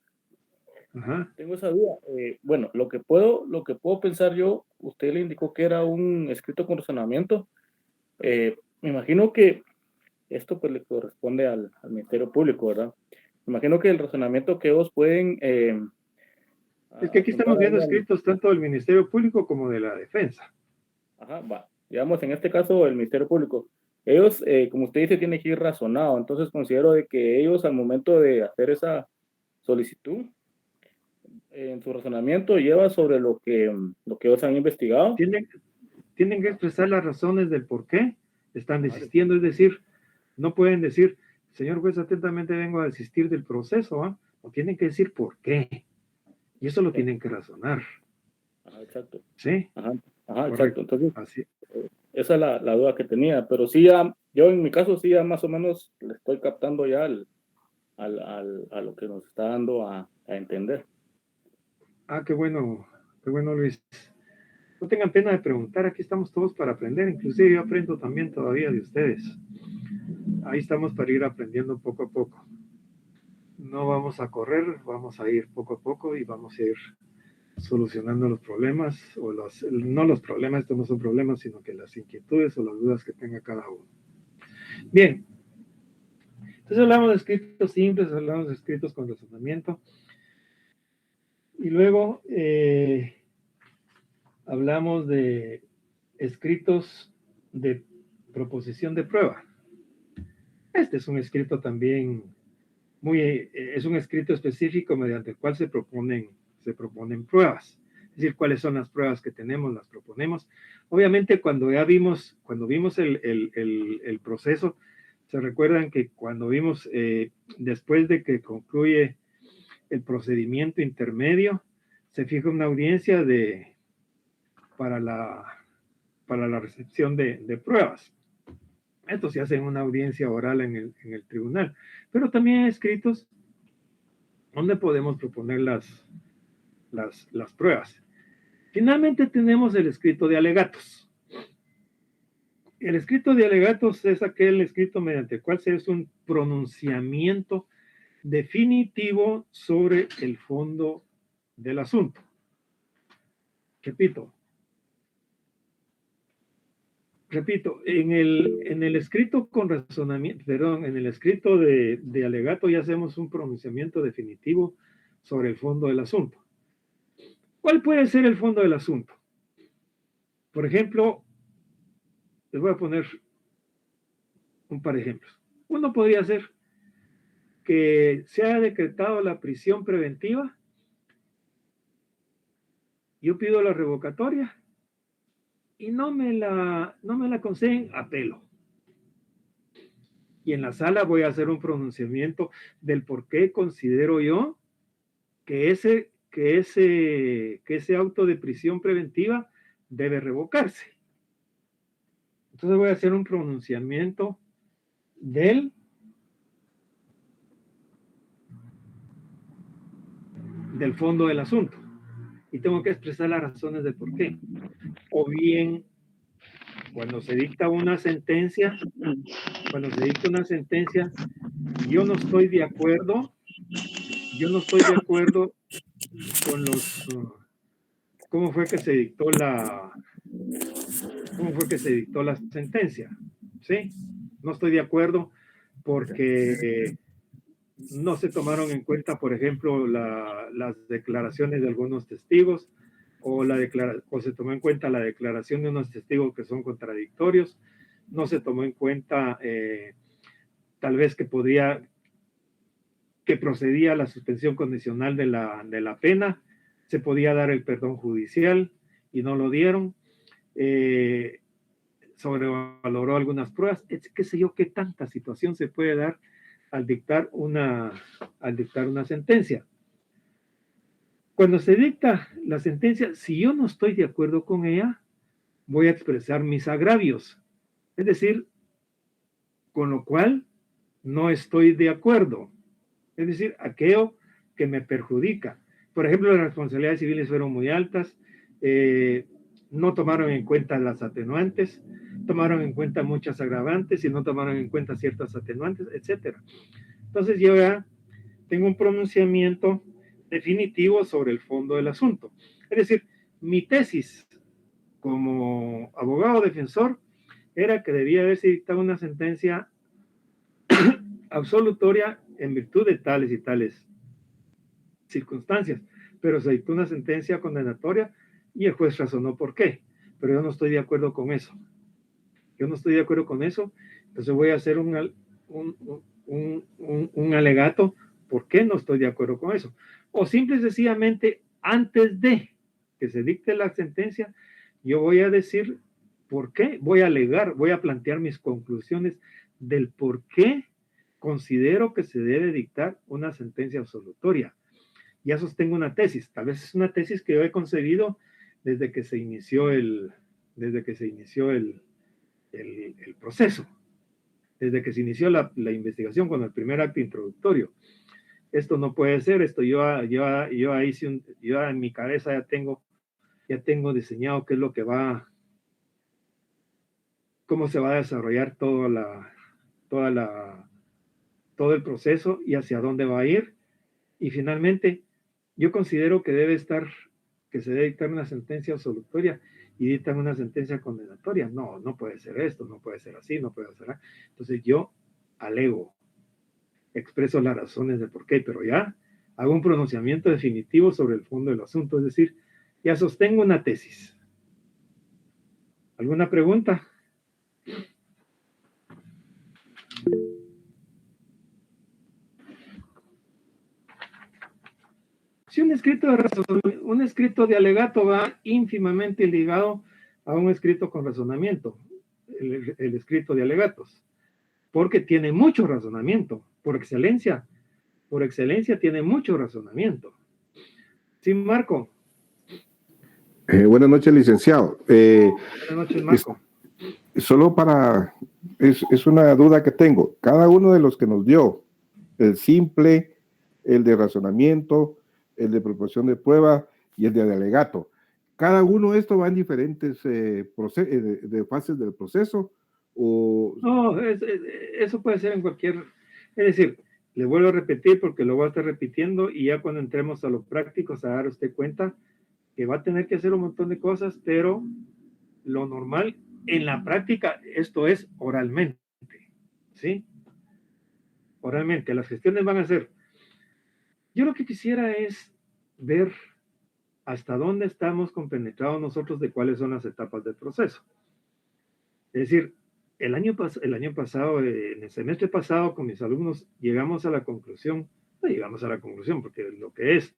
Ajá. Tengo esa duda. Bueno, lo que puedo pensar yo, usted le indicó que era un escrito con razonamiento. Me imagino que esto pues le corresponde al Ministerio Público, ¿verdad? Me imagino que el razonamiento que ellos pueden... es que aquí estamos viendo escritos tanto del Ministerio Público como de la Defensa. Ajá, va. Digamos, en este caso, el Ministerio Público. Ellos, como usted dice, tienen que ir razonado. Entonces, considero de que ellos, al momento de hacer esa solicitud, en su razonamiento, lleva sobre lo que ellos han investigado. Tienen que expresar las razones del por qué están desistiendo. Es decir, no pueden decir, señor juez, atentamente vengo a desistir del proceso, ¿ah? O tienen que decir por qué. Y eso lo tienen que razonar. Ajá, exacto. ¿Sí? Ajá, exacto. Entonces, así. Esa es la duda que tenía. Pero sí, ya, yo en mi caso, sí, ya más o menos le estoy captando ya a lo que nos está dando a entender. Ah, qué bueno, Luis. No tengan pena de preguntar, aquí estamos todos para aprender, inclusive yo aprendo también todavía de ustedes. Ahí estamos para ir aprendiendo poco a poco. No vamos a correr, vamos a ir poco a poco y vamos a ir solucionando los problemas, no los problemas, estos no son problemas, sino que las inquietudes o las dudas que tenga cada uno. Bien, entonces hablamos de escritos simples, hablamos de escritos con razonamiento, y luego hablamos de escritos de proposición de prueba. Este es un escrito también es un escrito específico mediante el cual se proponen pruebas. Es decir, cuáles son las pruebas que tenemos, las proponemos. Obviamente, cuando vimos el proceso, se recuerdan que cuando vimos, después de que concluye el procedimiento intermedio, se fija una audiencia para la recepción de pruebas. Esto se hace en una audiencia oral en el tribunal. Pero también hay escritos donde podemos proponer las pruebas. Finalmente tenemos el escrito de alegatos. El escrito de alegatos es aquel escrito mediante el cual se hace un pronunciamiento definitivo sobre el fondo del asunto. Repito, en el escrito con razonamiento, en el escrito de alegato ya hacemos un pronunciamiento definitivo sobre el fondo del asunto. ¿Cuál puede ser el fondo del asunto? Por ejemplo, les voy a poner un par de ejemplos. Uno podría ser que se haya decretado la prisión preventiva, yo pido la revocatoria y no me la conceden, apelo. Y en la sala voy a hacer un pronunciamiento del por qué considero yo que ese auto de prisión preventiva debe revocarse. Entonces voy a hacer un pronunciamiento del fondo del asunto. Y tengo que expresar las razones de por qué. O bien, cuando se dicta una sentencia, yo no estoy de acuerdo con cómo fue que se dictó ¿Cómo fue que se dictó la sentencia? ¿Sí? No estoy de acuerdo porque no se tomaron en cuenta, por ejemplo, las declaraciones de algunos testigos o se tomó en cuenta la declaración de unos testigos que son contradictorios. No se tomó en cuenta tal vez que procedía la suspensión condicional de la pena, se podía dar el perdón judicial y no lo dieron. Sobrevaloró algunas pruebas, qué sé yo, qué tanta situación se puede dar al dictar una sentencia. Cuando se dicta la sentencia, si yo no estoy de acuerdo con ella, voy a expresar mis agravios, es decir, con lo cual no estoy de acuerdo, es decir, aquello que me perjudica. Por ejemplo, las responsabilidades civiles fueron muy altas, no tomaron en cuenta las atenuantes, tomaron en cuenta muchas agravantes y no tomaron en cuenta ciertas atenuantes, etc. Entonces yo ya tengo un pronunciamiento definitivo sobre el fondo del asunto. Es decir, mi tesis como abogado defensor era que debía haberse dictado una sentencia absolutoria en virtud de tales y tales circunstancias, pero se dictó una sentencia condenatoria y el juez razonó por qué, pero yo no estoy de acuerdo con eso. Yo no estoy de acuerdo con eso, entonces voy a hacer un alegato por qué no estoy de acuerdo con eso. O simple y sencillamente, antes de que se dicte la sentencia, yo voy a decir por qué, voy a alegar, voy a plantear mis conclusiones del por qué considero que se debe dictar una sentencia absolutoria. Ya sostengo una tesis, tal vez es una tesis que yo he concebido desde que se inició el proceso, desde que se inició la investigación con el primer acto introductorio. Esto no puede ser, esto yo en mi cabeza ya tengo diseñado qué es lo que cómo se va a desarrollar todo el proceso y hacia dónde va a ir. Y finalmente, yo considero que se debe dictar una sentencia absolutoria y dictan una sentencia condenatoria. No puede ser esto, no puede ser así, no puede ser así. Entonces yo alego, expreso las razones de por qué, pero ya hago un pronunciamiento definitivo sobre el fondo del asunto, es decir, ya sostengo una tesis. ¿Alguna pregunta? Si un escrito de alegato va ínfimamente ligado a un escrito con razonamiento, el escrito de alegatos, porque tiene mucho razonamiento, por excelencia tiene mucho razonamiento. Sí, Marco. Buenas noches, licenciado. Buenas noches, Marco. Solo es una duda que tengo. Cada uno de los que nos dio, el simple, el de razonamiento, el de proposición de prueba y el de alegato, cada uno de estos va en diferentes de fases del proceso. No, eso puede ser en cualquier, es decir, le vuelvo a repetir porque lo voy a estar repitiendo y ya cuando entremos a lo práctico se va a dar usted cuenta que va a tener que hacer un montón de cosas, pero lo normal en la práctica, esto es oralmente, ¿sí? Oralmente, las gestiones van a ser. Yo lo que quisiera es ver hasta dónde estamos compenetrados nosotros de cuáles son las etapas del proceso. Es decir, el año pasado, en el semestre pasado, con mis alumnos, llegamos a la conclusión porque es lo que es,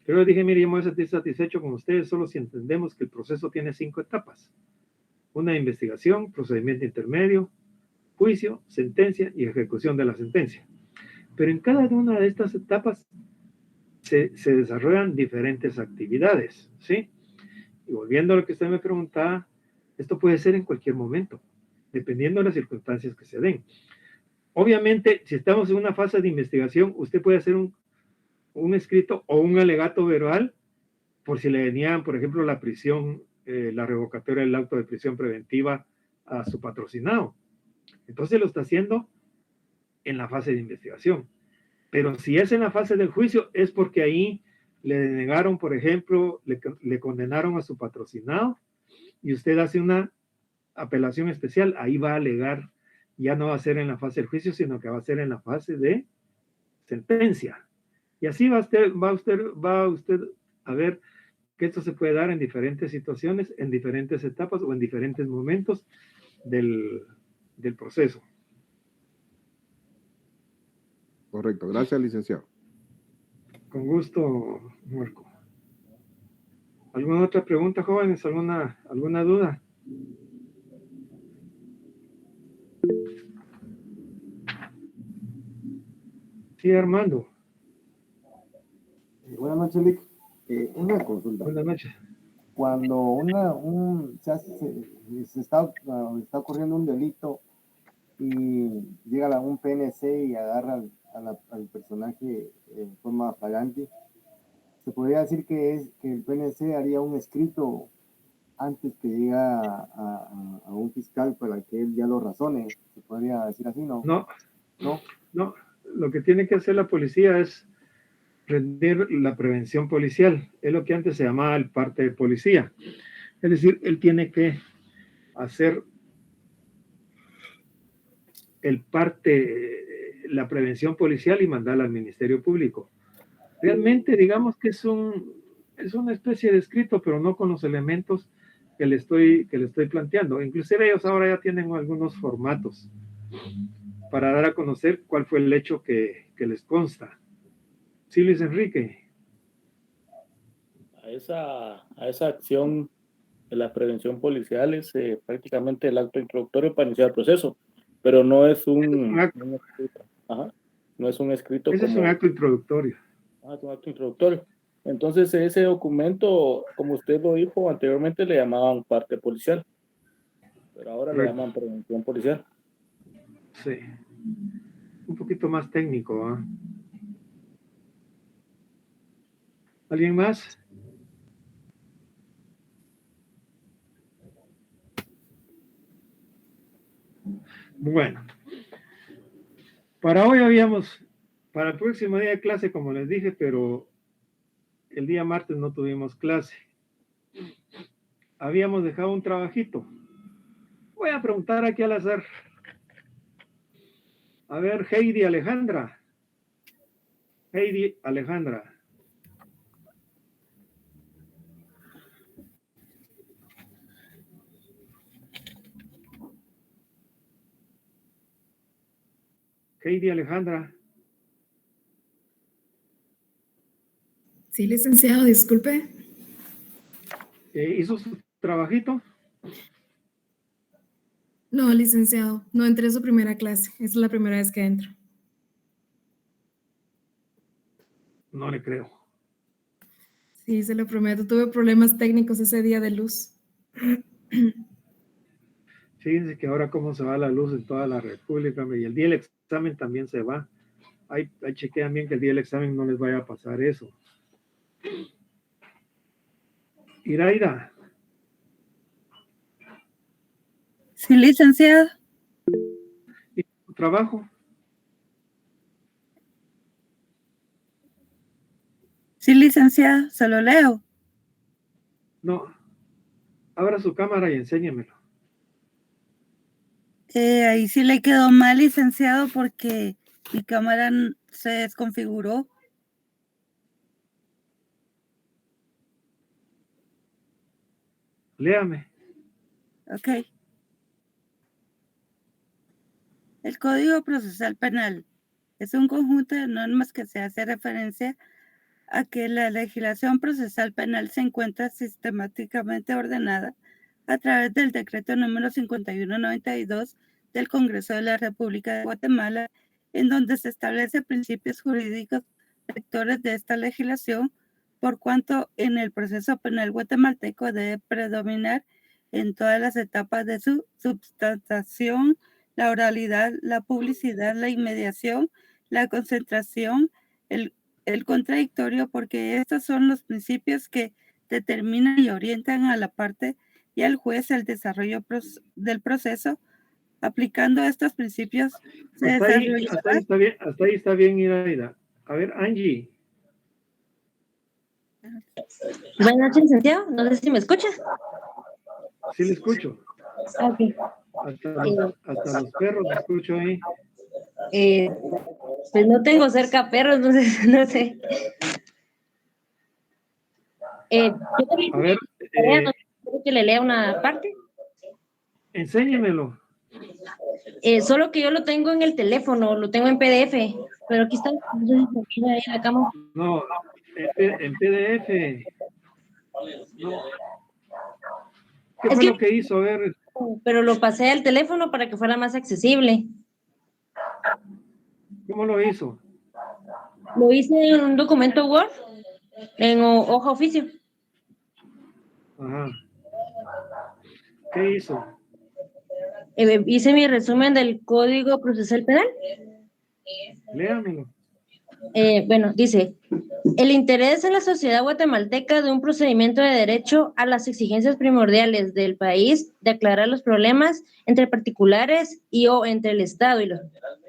pero les dije, mire, yo me voy a sentir satisfecho con ustedes solo si entendemos que el proceso tiene 5 etapas. Una investigación, procedimiento intermedio, juicio, sentencia y ejecución de la sentencia. Pero en cada una de estas etapas se desarrollan diferentes actividades, ¿sí? Y volviendo a lo que usted me preguntaba, esto puede ser en cualquier momento, dependiendo de las circunstancias que se den. Obviamente, si estamos en una fase de investigación, usted puede hacer un escrito o un alegato verbal por si le venían, por ejemplo, la prisión, la revocatoria del auto de prisión preventiva a su patrocinado. Entonces lo está haciendo en la fase de investigación. Pero si es en la fase del juicio, es porque ahí le denegaron, por ejemplo, le condenaron a su patrocinado y usted hace una apelación especial, ahí va a alegar, ya no va a ser en la fase del juicio, sino que va a ser en la fase de sentencia. Y así va usted a ver que esto se puede dar en diferentes situaciones, en diferentes etapas o en diferentes momentos del proceso. Correcto, gracias, licenciado. Con gusto, Marco. ¿Alguna otra pregunta, jóvenes? ¿Alguna duda? Sí, Armando. Buenas noches, Lick. Una consulta. Buenas noches. Cuando se está ocurriendo un delito y llega un PNC y agarra al personaje en forma flagrante, se podría decir que el PNC haría un escrito antes que llegue a un fiscal para que él ya lo razone. ¿Se podría decir así, no? No. Lo que tiene que hacer la policía es rendir la prevención policial. Es lo que antes se llamaba el parte de policía. Es decir, él tiene que hacer la prevención policial y mandarla al Ministerio Público. Realmente, digamos que es una especie de escrito, pero no con los elementos que le estoy planteando. Inclusive ellos ahora ya tienen algunos formatos para dar a conocer cuál fue el hecho que les consta. Sí, Luis Enrique. A esa acción de la prevención policial es prácticamente el acto introductorio para iniciar el proceso, pero no es un escrito. No es un escrito. Ese es un acto introductorio. Es un acto introductorio. Entonces, ese documento, como usted lo dijo anteriormente, le llamaban parte policial, pero ahora le llaman prevención policial. Sí. Un poquito más técnico, ¿eh? ¿Alguien más? Bueno. Para hoy para el próximo día de clase, como les dije, pero el día martes no tuvimos clase. Habíamos dejado un trabajito. Voy a preguntar aquí al azar. A ver, Heidi Alejandra. Heidi Alejandra. Sí, licenciado, disculpe. ¿Hizo su trabajito? No, licenciado, no entré a su primera clase. Es la primera vez que entro. No le creo. Sí, se lo prometo. Tuve problemas técnicos ese día de luz. Fíjense que ahora cómo se va la luz en toda la República, y el día del examen también se va. Ahí chequean bien que el día del examen no les vaya a pasar eso. Iraida. Sí, licenciado. ¿Y tu trabajo? Sí, licenciado, se lo leo. No. Abra su cámara y enséñemelo. Ahí sí le quedó mal, licenciado, porque mi cámara se desconfiguró. Léame. Ok. El Código Procesal Penal es un conjunto de normas que se hace referencia a que la legislación procesal penal se encuentra sistemáticamente ordenada a través del decreto número 5192 del Congreso de la República de Guatemala, en donde se establecen principios jurídicos rectores de esta legislación, por cuanto en el proceso penal guatemalteco debe predominar en todas las etapas de su substantiación la oralidad, la publicidad, la inmediación, la concentración, el contradictorio, porque estos son los principios que determinan y orientan a la parte y al juez el desarrollo del proceso. Aplicando estos principios se desarrolla. Hasta ahí está bien, Iraida. A ver, Angie. Buenas noches, licenciado. No sé si me escucha. Sí le escucho. Ok. Hasta los perros le escucho ahí. Pues no tengo cerca perros, entonces no sé. A ver, ¿Quiere que le lea una parte? Enséñemelo. Solo que yo lo tengo en el teléfono, lo tengo en PDF, pero aquí está. No sé si se ve ahí en la cámara. No, en PDF. No. ¿Qué fue lo que hizo? A ver. Pero lo pasé al teléfono para que fuera más accesible. ¿Cómo lo hizo? Lo hice en un documento Word, en hoja oficio. Ajá. ¿Qué hizo? Hice mi resumen del Código Procesal Penal. Léamelo. Bueno, dice, el interés en la sociedad guatemalteca de un procedimiento de derecho a las exigencias primordiales del país de aclarar los problemas entre particulares y o entre el Estado y los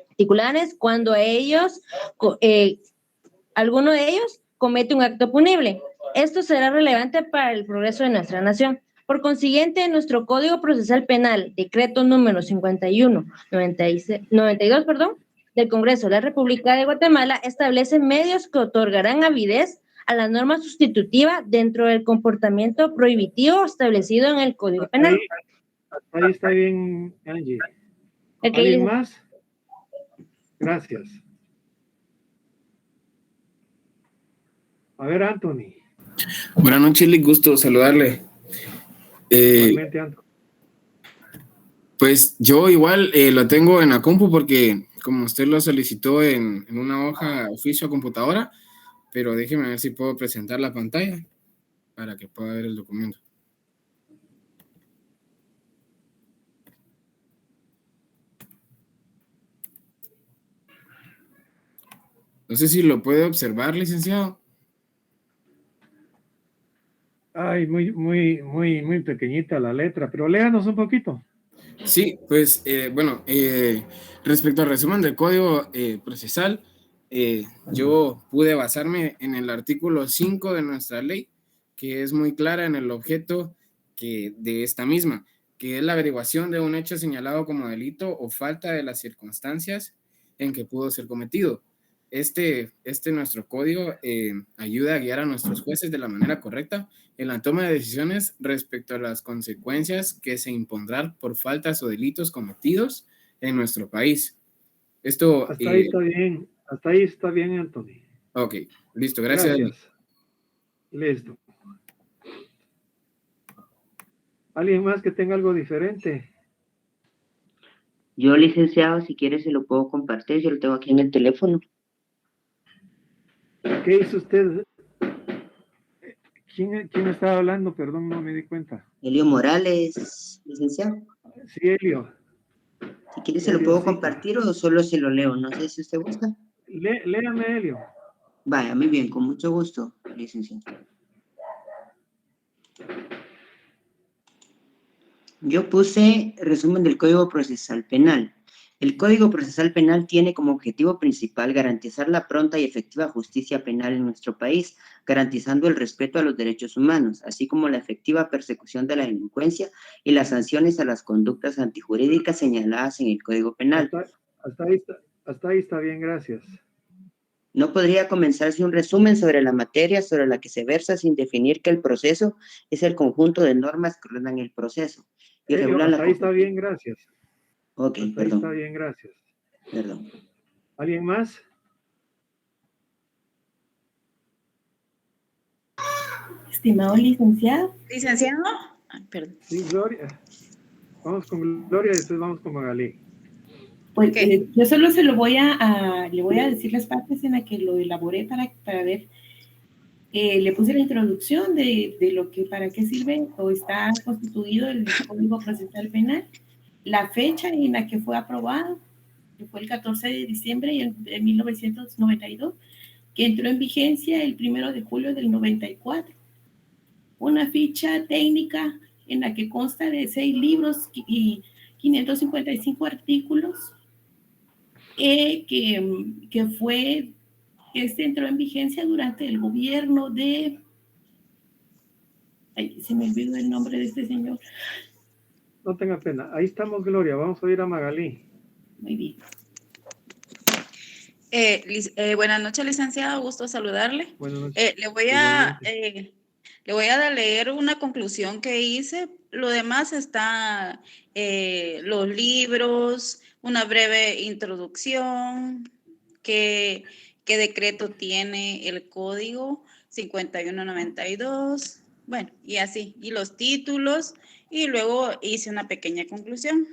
particulares cuando alguno de ellos comete un acto punible. Esto será relevante para el progreso de nuestra nación. Por consiguiente, nuestro Código Procesal Penal, decreto número 51-92, del Congreso de la República de Guatemala, establece medios que otorgarán avidez a la norma sustitutiva dentro del comportamiento prohibitivo establecido en el Código Penal. Ahí está bien, Angie. Okay. ¿Alguien más? Gracias. A ver, Anthony. Buenas noches, Lick, gusto saludarle. Igualmente, Anthony. Pues yo igual lo tengo en la compu porque como usted lo solicitó en una hoja oficio a computadora, pero déjeme ver si puedo presentar la pantalla para que pueda ver el documento. No sé si lo puede observar, licenciado. Ay, muy pequeñita la letra, pero léanos un poquito. Sí, pues, respecto al resumen del Código Procesal, yo pude basarme en el artículo 5 de nuestra ley, que es muy clara en el objeto de esta misma, que es la averiguación de un hecho señalado como delito o falta de las circunstancias en que pudo ser cometido. Nuestro código ayuda a guiar a nuestros jueces de la manera correcta en la toma de decisiones respecto a las consecuencias que se impondrán por faltas o delitos cometidos en nuestro país. Hasta ahí está bien. Hasta ahí está bien, Anthony. Ok, listo, gracias. Listo. ¿Alguien más que tenga algo diferente? Yo, licenciado, si quiere se lo puedo compartir, yo lo tengo aquí en el teléfono. ¿Qué hizo usted? ¿Quién estaba hablando? Perdón, no me di cuenta. Elio Morales, licenciado. Sí, Elio. Si quiere se lo puedo compartir o solo se lo leo, no sé si usted gusta. Léame, Elio. Vaya, muy bien, con mucho gusto, licenciado. Yo puse resumen del Código Procesal Penal. El Código Procesal Penal tiene como objetivo principal garantizar la pronta y efectiva justicia penal en nuestro país, garantizando el respeto a los derechos humanos, así como la efectiva persecución de la delincuencia y las sanciones a las conductas antijurídicas señaladas en el Código Penal. Hasta ahí está bien, gracias. No podría comenzarse un resumen sobre la materia sobre la que se versa sin definir que el proceso es el conjunto de normas que ordenan el proceso. Y regulan hasta ahí está bien, gracias. Ok, hasta perdón. Ahí está bien, gracias. Perdón. ¿Alguien más? Estimado licenciado. ¿Licenciado? Perdón. Sí, Gloria. Vamos con Gloria y después vamos con Magalí. Pues yo solo se lo voy le voy a decir las partes en las que lo elaboré para ver. Le puse la introducción de lo que, para qué sirve o está constituido el Código Procesal Penal, la fecha en la que fue aprobado, que fue el 14 de diciembre de 1992, que entró en vigencia el 1 de julio del 94. Una ficha técnica en la que consta de 6 libros y 555 artículos, que entró en vigencia durante el gobierno de Ay, se me olvidó el nombre de este señor. No tenga pena. Ahí estamos, Gloria. Vamos a ir a Magalí. Muy bien. Buenas noches, licenciado. Gusto saludarle. Buenas noches. Le voy a leer una conclusión que hice. Lo demás está los libros, una breve introducción, qué decreto tiene el código 5192, bueno, y así, y los títulos, y luego hice una pequeña conclusión.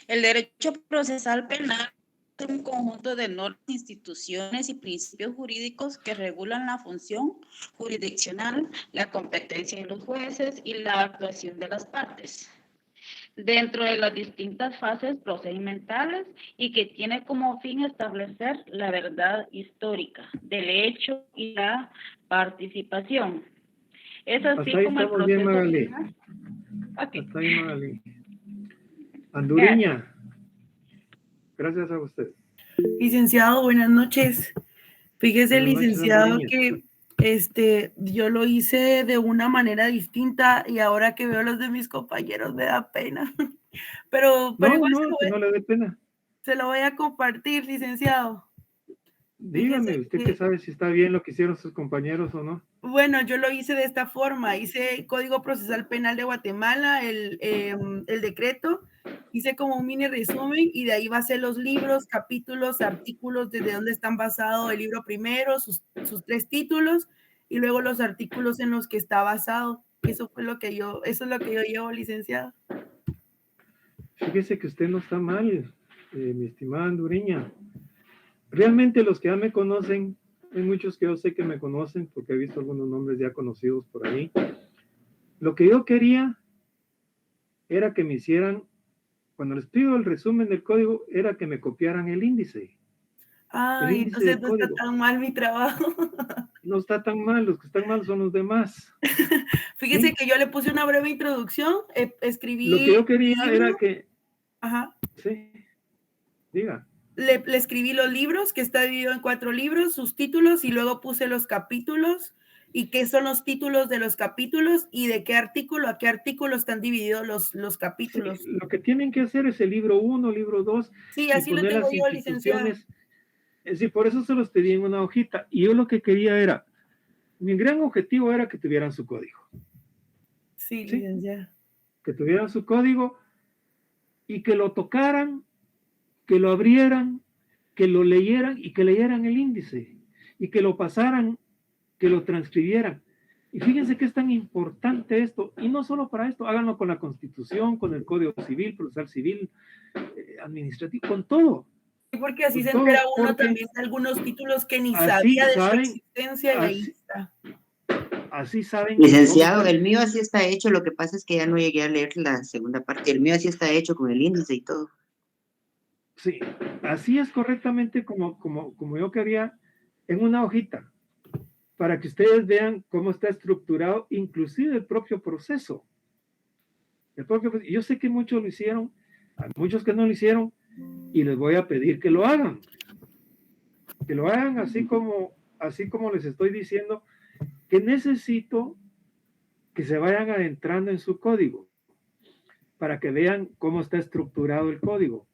El derecho procesal penal es un conjunto de normas, instituciones y principios jurídicos que regulan la función jurisdiccional, la competencia de los jueces y la actuación de las partes dentro de las distintas fases procedimentales y que tiene como fin establecer la verdad histórica del hecho y la participación. Es así Hasta ahí como el estamos bien, proceso Magalí. penal. Okay. Hasta ahí, Magalí. Anduriña. Gracias a usted. Licenciado, buenas noches. Fíjese, Buenas noches, licenciado, Anduriña. que yo lo hice de una manera distinta y ahora que veo los de mis compañeros me da pena. Pero No, igual no, que no le dé pena. se lo voy a compartir, licenciado. Dígame, ¿usted qué sabe si está bien lo que hicieron sus compañeros o no? Bueno, yo lo hice de esta forma. Hice Código Procesal Penal de Guatemala, el decreto. Hice como un mini resumen y de ahí basé los libros, capítulos, artículos, desde dónde están basados el libro primero, sus 3 títulos y luego los artículos en los que está basado. Eso es lo que yo llevo, licenciado. Fíjese que usted no está mal, mi estimada Anduriña. Realmente los que ya me conocen, hay muchos que yo sé que me conocen porque he visto algunos nombres ya conocidos por ahí. Lo que yo quería era que me hicieran, cuando les pido el resumen del código, era que me copiaran el índice. Ay, entonces no está tan mal mi trabajo. No está tan mal, los que están mal son los demás. Fíjese que yo le puse una breve introducción, escribí... Lo que yo quería era que... Ajá. Sí, diga. Le escribí los libros, que está dividido en 4 libros, sus títulos, y luego puse los capítulos, y qué son los títulos de los capítulos, y de qué artículo a qué artículo están divididos los capítulos. Sí, lo que tienen que hacer es el libro 1, libro 2, sí, así y poner lo tengo las yo, licenciado. Sí, por eso se los pedí en una hojita. Y yo lo que quería era, mi gran objetivo era que tuvieran su código. Sí, licenciado. Que tuvieran su código y que lo tocaran, que lo abrieran, que lo leyeran y que leyeran el índice y que lo pasaran, que lo transcribieran. Y fíjense que es tan importante esto, y no solo para esto, háganlo con la Constitución, con el Código Civil, Procesal Civil, administrativo, con todo. Sí, porque así se entera uno también de algunos títulos que ni sabía de su existencia, y ahí está. Así saben. Licenciado, el mío así está hecho, lo que pasa es que ya no llegué a leer la segunda parte, el mío así está hecho con el índice y todo. Sí, así es correctamente como yo quería, en una hojita, para que ustedes vean cómo está estructurado, inclusive el propio proceso. Yo sé que muchos lo hicieron, hay muchos que no lo hicieron, y les voy a pedir que lo hagan. Que lo hagan así como les estoy diciendo, que necesito que se vayan adentrando en su código, para que vean cómo está estructurado el código.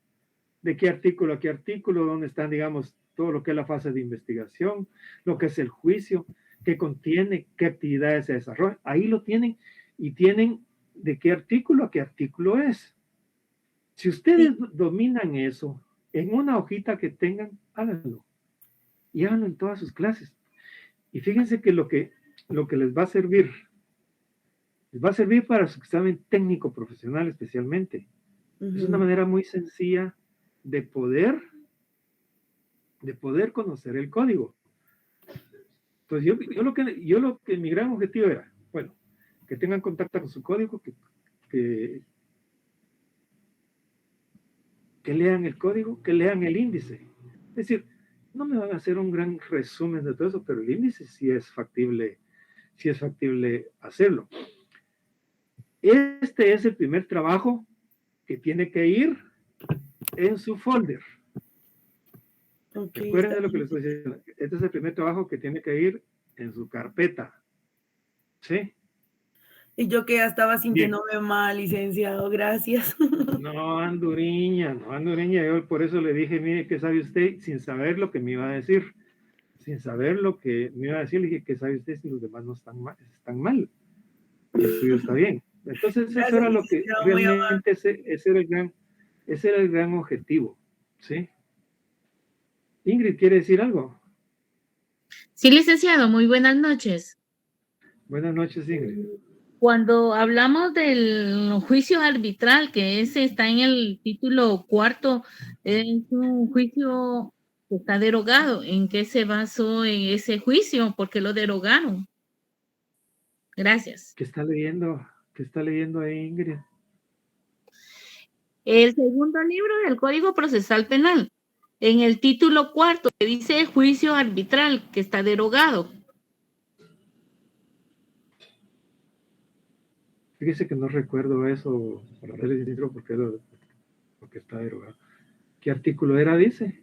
De qué artículo a qué artículo, dónde están, digamos, todo lo que es la fase de investigación, lo que es el juicio, qué contiene, qué actividades se desarrollan. Ahí lo tienen, y tienen de qué artículo a qué artículo es. Si ustedes dominan eso, en una hojita que tengan, háganlo. Y háganlo en todas sus clases. Y fíjense que lo que les va a servir para su examen técnico profesional especialmente. Es una manera muy sencilla de poder conocer el código. Entonces yo lo que mi gran objetivo era, bueno, que tengan contacto con su código, que lean el código, que lean el índice. Es decir, no me van a hacer un gran resumen de todo eso, pero el índice sí es factible hacerlo. Este es el primer trabajo que tiene que ir en su folder. Recuerden de lo que les estoy diciendo. Este es el primer trabajo que tiene que ir en su carpeta. ¿Sí? Y yo que ya estaba sintiéndome mal, licenciado, gracias. No, Anduriña, yo por eso le dije, mire, ¿qué sabe usted? Sin saber lo que me iba a decir. Sin saber lo que me iba a decir, le dije, ¿qué sabe usted si los demás no están mal? Están mal. El suyo está bien. Entonces, eso era lo que realmente, ese era el gran objetivo, ¿sí? Ingrid, ¿quiere decir algo? Sí, licenciado, muy buenas noches. Buenas noches, Ingrid. Cuando hablamos del juicio arbitral, que ese está en el título 4, es un juicio que está derogado. ¿En qué se basó en ese juicio? ¿Por qué lo derogaron? Gracias. ¿Qué está leyendo? ¿Qué está leyendo ahí, Ingrid? El segundo libro del Código Procesal Penal, en el título 4, que dice juicio arbitral, que está derogado. Fíjese que no recuerdo eso para ver el libro porque está derogado. ¿Qué artículo era, dice?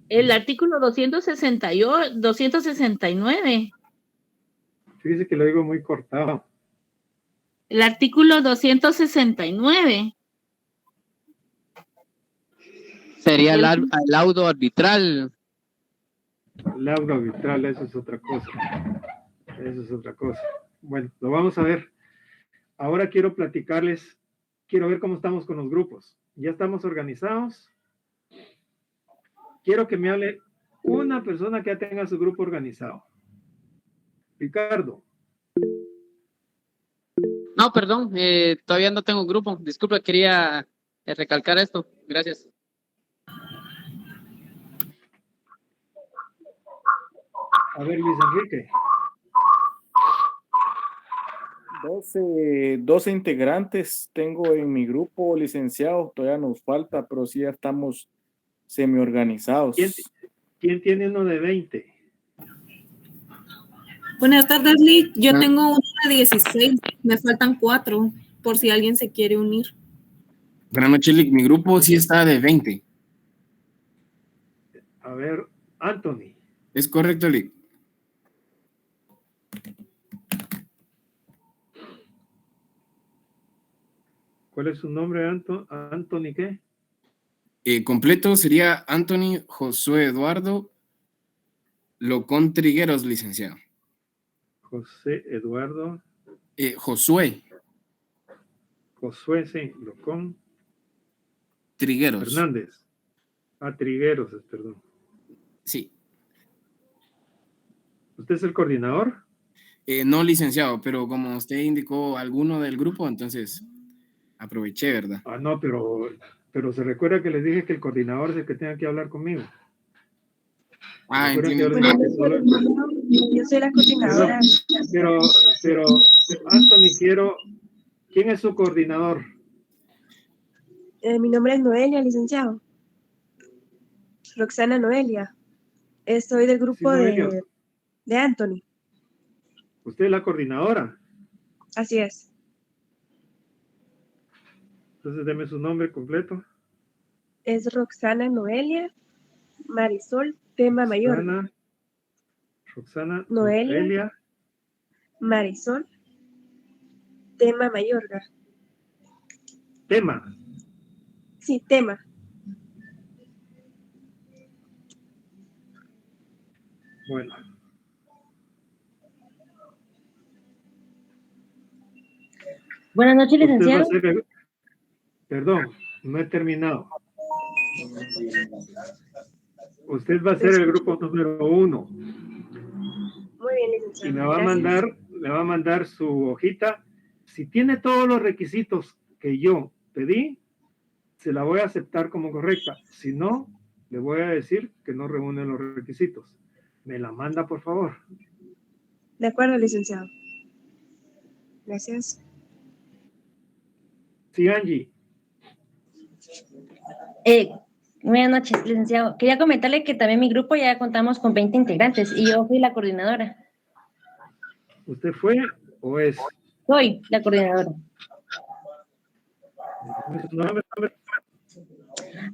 El artículo 269. Fíjese que lo digo muy cortado. El artículo 269. Sería el laudo arbitral. Laudo arbitral, eso es otra cosa. Eso es otra cosa. Bueno, lo vamos a ver. Ahora quiero platicarles, quiero ver cómo estamos con los grupos. ¿Ya estamos organizados? Quiero que me hable una persona que ya tenga su grupo organizado. Ricardo. No, perdón, todavía no tengo grupo. Disculpe, quería recalcar esto. Gracias. A ver, Luis Enrique. 12 integrantes tengo en mi grupo, licenciado. Todavía nos falta, pero sí ya estamos semi-organizados. ¿Quién tiene uno de 20? Buenas tardes, Lick. Yo tengo uno de 16. Me faltan 4, por si alguien se quiere unir. Buenas noches, Lick. Mi grupo sí está de 20. A ver, Anthony. Es correcto, Lick. ¿Cuál es su nombre, Anthony qué? Completo sería Anthony Josué Eduardo Locón Trigueros, licenciado. José Eduardo. Josué. Josué, sí, Locón. Trigueros. Fernández. Trigueros, perdón. Sí. ¿Usted es el coordinador? No, licenciado, pero como usted indicó alguno del grupo, entonces aproveché, ¿verdad? No, pero se recuerda que les dije que el coordinador es el que tenga que hablar conmigo. Entiendo. Yo soy la coordinadora. Pero, Anthony, ¿quién es su coordinador? Mi nombre es Noelia, licenciado. Roxana Noelia. Estoy del grupo de Anthony. ¿Usted es la coordinadora? Así es. Entonces, deme su nombre completo. Es Roxana Noelia Marisol Tema Mayor. Roxana Noelia Marisol Tema Mayorga. Tema. Sí, Tema. Bueno. Buenas noches, licenciado. Perdón, no he terminado. Usted va a ser el grupo número 1. Muy bien, licenciado. Y me va a mandar su hojita. Si tiene todos los requisitos que yo pedí, se la voy a aceptar como correcta. Si no, le voy a decir que no reúne los requisitos. Me la manda, por favor. De acuerdo, licenciado. Gracias. Sí, Angie. Buenas noches, licenciado. Quería comentarle que también mi grupo ya contamos con 20 integrantes y yo fui la coordinadora. ¿Usted fue o es? Soy la coordinadora.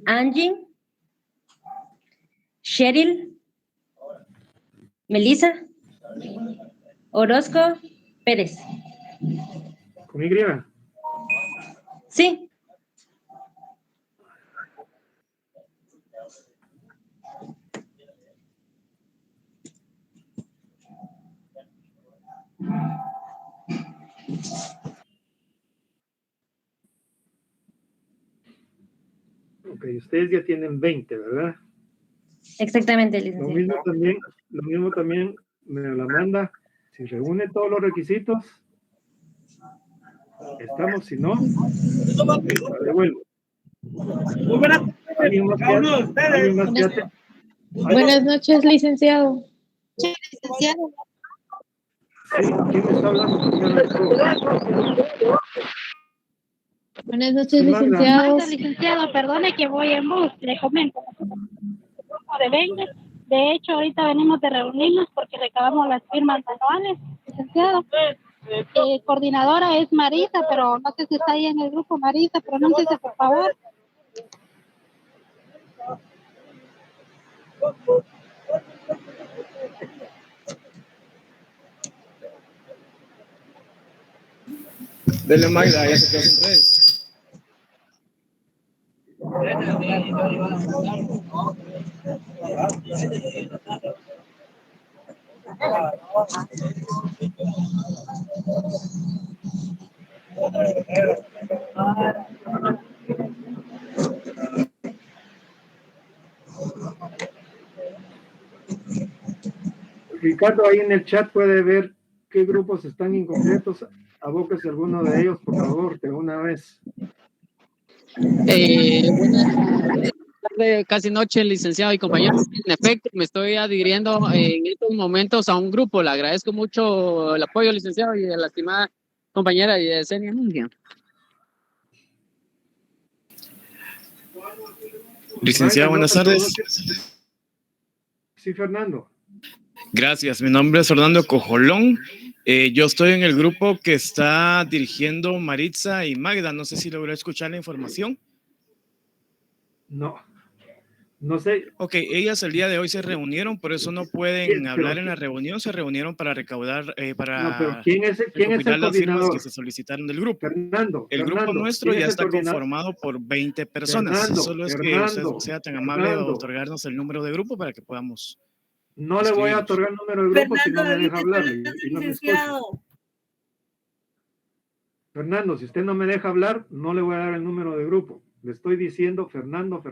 Angie, Cheryl, Melissa, Orozco Pérez. ¿Con Y? Sí. Ok, ustedes ya tienen 20, ¿verdad? Exactamente, Lo licenciado. mismo también me la manda. Si reúne todos los requisitos, estamos, si no, la devuelvo. ¿Alguien más que hace? Buenas noches, licenciado. Licenciado. Sí, ¿quién está hablando? Buenas noches, Sí, Magda. licenciado. Licenciado, perdone que voy en bus, le comento. Grupo de 20. De hecho, ahorita venimos de reunirnos porque recabamos las firmas manuales, licenciado. Coordinadora es Marisa, pero no sé si está ahí en el grupo Marisa, pronúnciese por favor. Dele Magda, ya se quedó sin redes. Ricardo, ahí en el chat puede ver qué grupos están incompletos. Abóquese alguno de ellos, por favor, de una vez. Buenas tardes, casi noche, licenciado y compañeros. En efecto, me estoy adhiriendo en estos momentos a un grupo. Le agradezco mucho el apoyo, licenciado, y a la estimada compañera Yesenia Mungia. Licenciado, buenas tardes. Sí, Fernando. Gracias, mi nombre es Fernando Cojolón. Yo estoy en el grupo que está dirigiendo Maritza y Magda. No sé si logré escuchar la información. No sé. Ok, ellas el día de hoy se reunieron, por eso no pueden hablar en la reunión. Se reunieron para recaudar, No, pero ¿quién es el las firmas coordinador? que se solicitaron del grupo. Fernando. El grupo nuestro ¿quién ya es el está coordinador? conformado por 20 personas. Solo es que usted sea tan amable de otorgarnos el número de grupo para que podamos. No le voy a otorgar el número de grupo si no me deja hablar. Y no me escucha. Fernando, si usted no me deja hablar, no le voy a dar el número de grupo. Le estoy diciendo Fernando,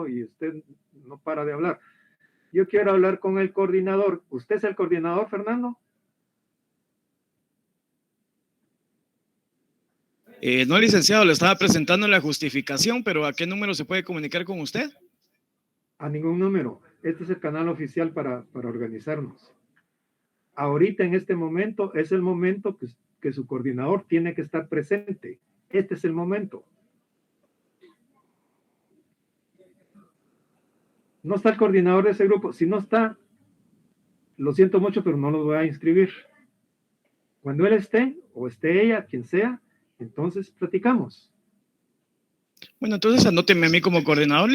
y usted no para de hablar. Yo quiero hablar con el coordinador. ¿Usted es el coordinador, Fernando? No, licenciado, le estaba presentando la justificación, pero ¿a qué número se puede comunicar con usted? A ningún número. Este es el canal oficial para organizarnos. Ahorita, en este momento, es el momento que su coordinador tiene que estar presente. Este es el momento. No está el coordinador de ese grupo. Si no está, lo siento mucho, pero no los voy a inscribir. Cuando él esté, o esté ella, quien sea, entonces platicamos. Bueno, entonces anóteme a mí como coordinador.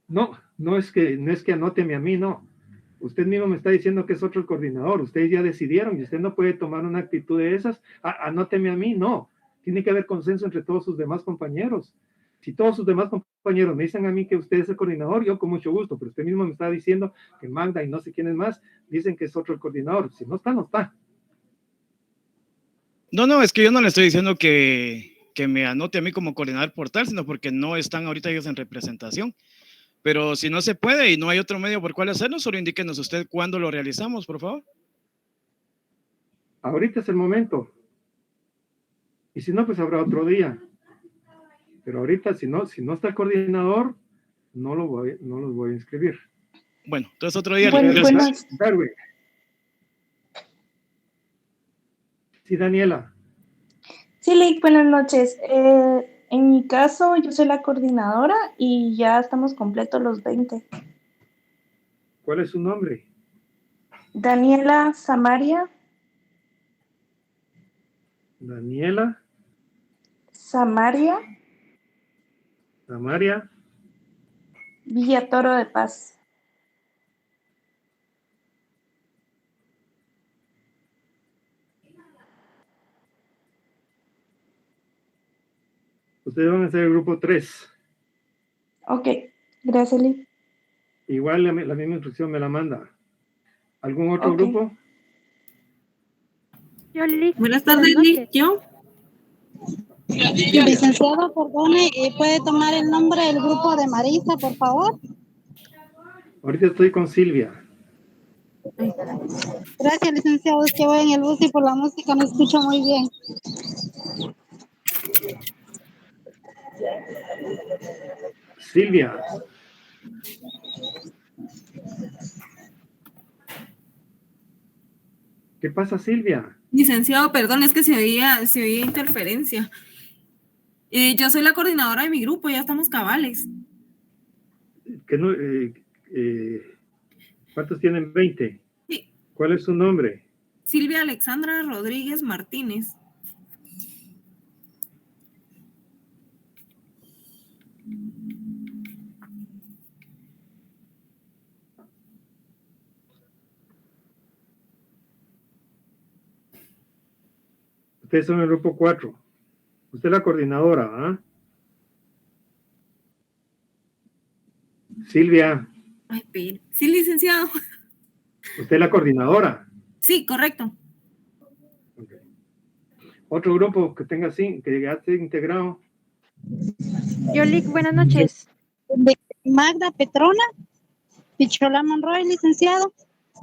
No es que anóteme a mí, no. Usted mismo me está diciendo que es otro coordinador. Ustedes ya decidieron y usted no puede tomar una actitud de esas. Anóteme a mí, no. Tiene que haber consenso entre todos sus demás compañeros. Si todos sus demás compañeros me dicen a mí que usted es el coordinador, yo con mucho gusto, pero usted mismo me está diciendo que Magda y no sé quiénes más dicen que es otro el coordinador. Si no está, no está. No, es que yo no le estoy diciendo que me anote a mí como coordinador por tal, sino porque no están ahorita ellos en representación. Pero si no se puede y no hay otro medio por cuál hacerlo, solo indíquenos usted cuándo lo realizamos, por favor. Ahorita es el momento. Y si no, pues habrá otro día. Pero ahorita, si no está el coordinador, no los voy a inscribir. Bueno, entonces otro día. Darwin. Sí, Daniela. Sí, Lick, buenas noches. En mi caso, yo soy la coordinadora y ya estamos completos los 20. ¿Cuál es su nombre? Daniela Samaria. Daniela. Samaria. Samaria. Villatoro de Paz. Ustedes van a ser el grupo 3. Ok, gracias, Lick. Igual la misma instrucción me la manda. ¿Algún otro Ok. grupo? Yo, Lick. Buenas tardes, Lick. Yo. Licenciado, perdone, ¿puede tomar el nombre del grupo de Marisa, por favor? Ahorita estoy con Silvia. Gracias, licenciado, es que voy en el bus y por la música no escucho muy bien. Silvia. ¿Qué pasa, Silvia? Licenciado, perdón, es que se oía interferencia. Yo soy la coordinadora de mi grupo, ya estamos cabales. ¿Qué no, ¿Cuántos tienen? 20. Sí. ¿Cuál es su nombre? Silvia Alexandra Rodríguez Martínez. Ustedes son el grupo 4. Usted es la coordinadora, ¿ah? Silvia, Ay, pero. Sí, licenciado. usted es la coordinadora. Sí, correcto. Otro grupo que tenga así, que ya esté integrado. Lick, buenas noches. De Magda Petrona, Pichola Monroy, licenciado.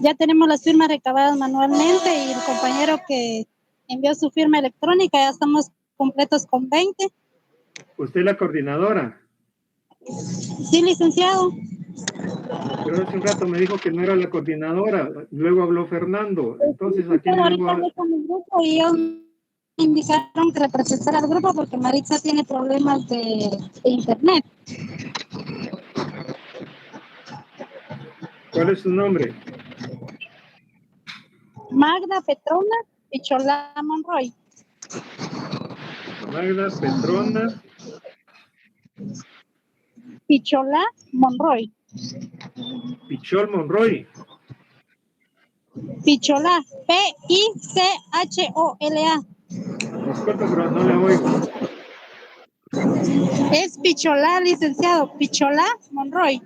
Ya tenemos las firmas recabadas manualmente y el compañero que envió su firma electrónica, ya estamos completos con 20. ¿Usted es la coordinadora? Sí, licenciado. Pero hace un rato me dijo que no era la coordinadora, luego habló Fernando. Entonces, ¿a quién le Ahorita digo? hablé con mi grupo y ellos me indicaron que representara al grupo porque Maritza tiene problemas de internet. ¿Cuál es su nombre? Magda Petrona, Pichola Monroy. Magda Petrona. Pichola Monroy. Pichol Monroy. Pichola, P-I-C-H-O-L-A. Disculpe, pero no le oigo. Es Pichola, licenciado. Pichola Monroy.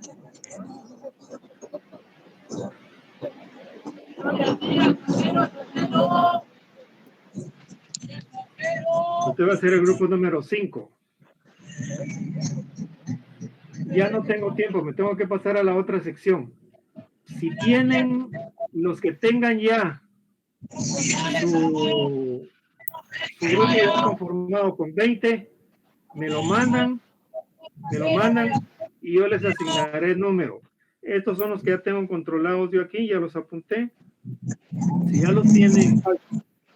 Usted va a ser el grupo número 5. Ya no tengo tiempo, me tengo que pasar a la otra sección. Si tienen, los que tengan ya su grupo ya conformado con 20, me lo mandan y yo les asignaré el número. Estos son los que ya tengo controlados yo aquí, ya los apunté. Si ya los tienen,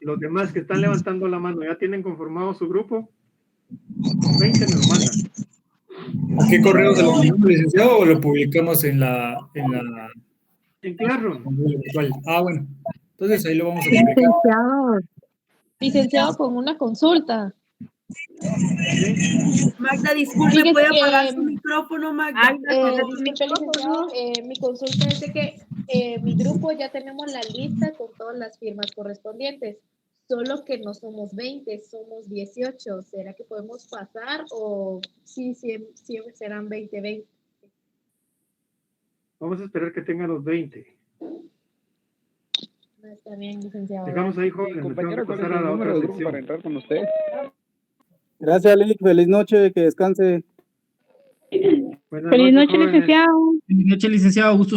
los demás que están levantando la mano ya tienen conformado su grupo, 20 me lo mandan. ¿A qué correo se lo mandamos, licenciado, o lo publicamos en en Classroom? Ah, bueno. Entonces ahí lo vamos a publicar. Licenciado, con una consulta. Magda, disculpe, Fíjese ¿puede que- apagar su micrófono, Magda? Disculpe, licenciado, mi consulta es de que mi grupo ya tenemos la lista con todas las firmas correspondientes, solo que no somos 20, somos 18. ¿Será que podemos pasar o sí, siempre serán 20? Vamos a esperar que tengan los 20. No, está bien, licenciado. Dejamos ahí, joven. Compañero, ¿cuál es pasar a el la número otra del grupo sección. para entrar con usted? Gracias, Lick. Feliz noche, que descanse. Buenas Feliz noche, jóvenes. licenciado. Feliz noche, licenciado. Gusto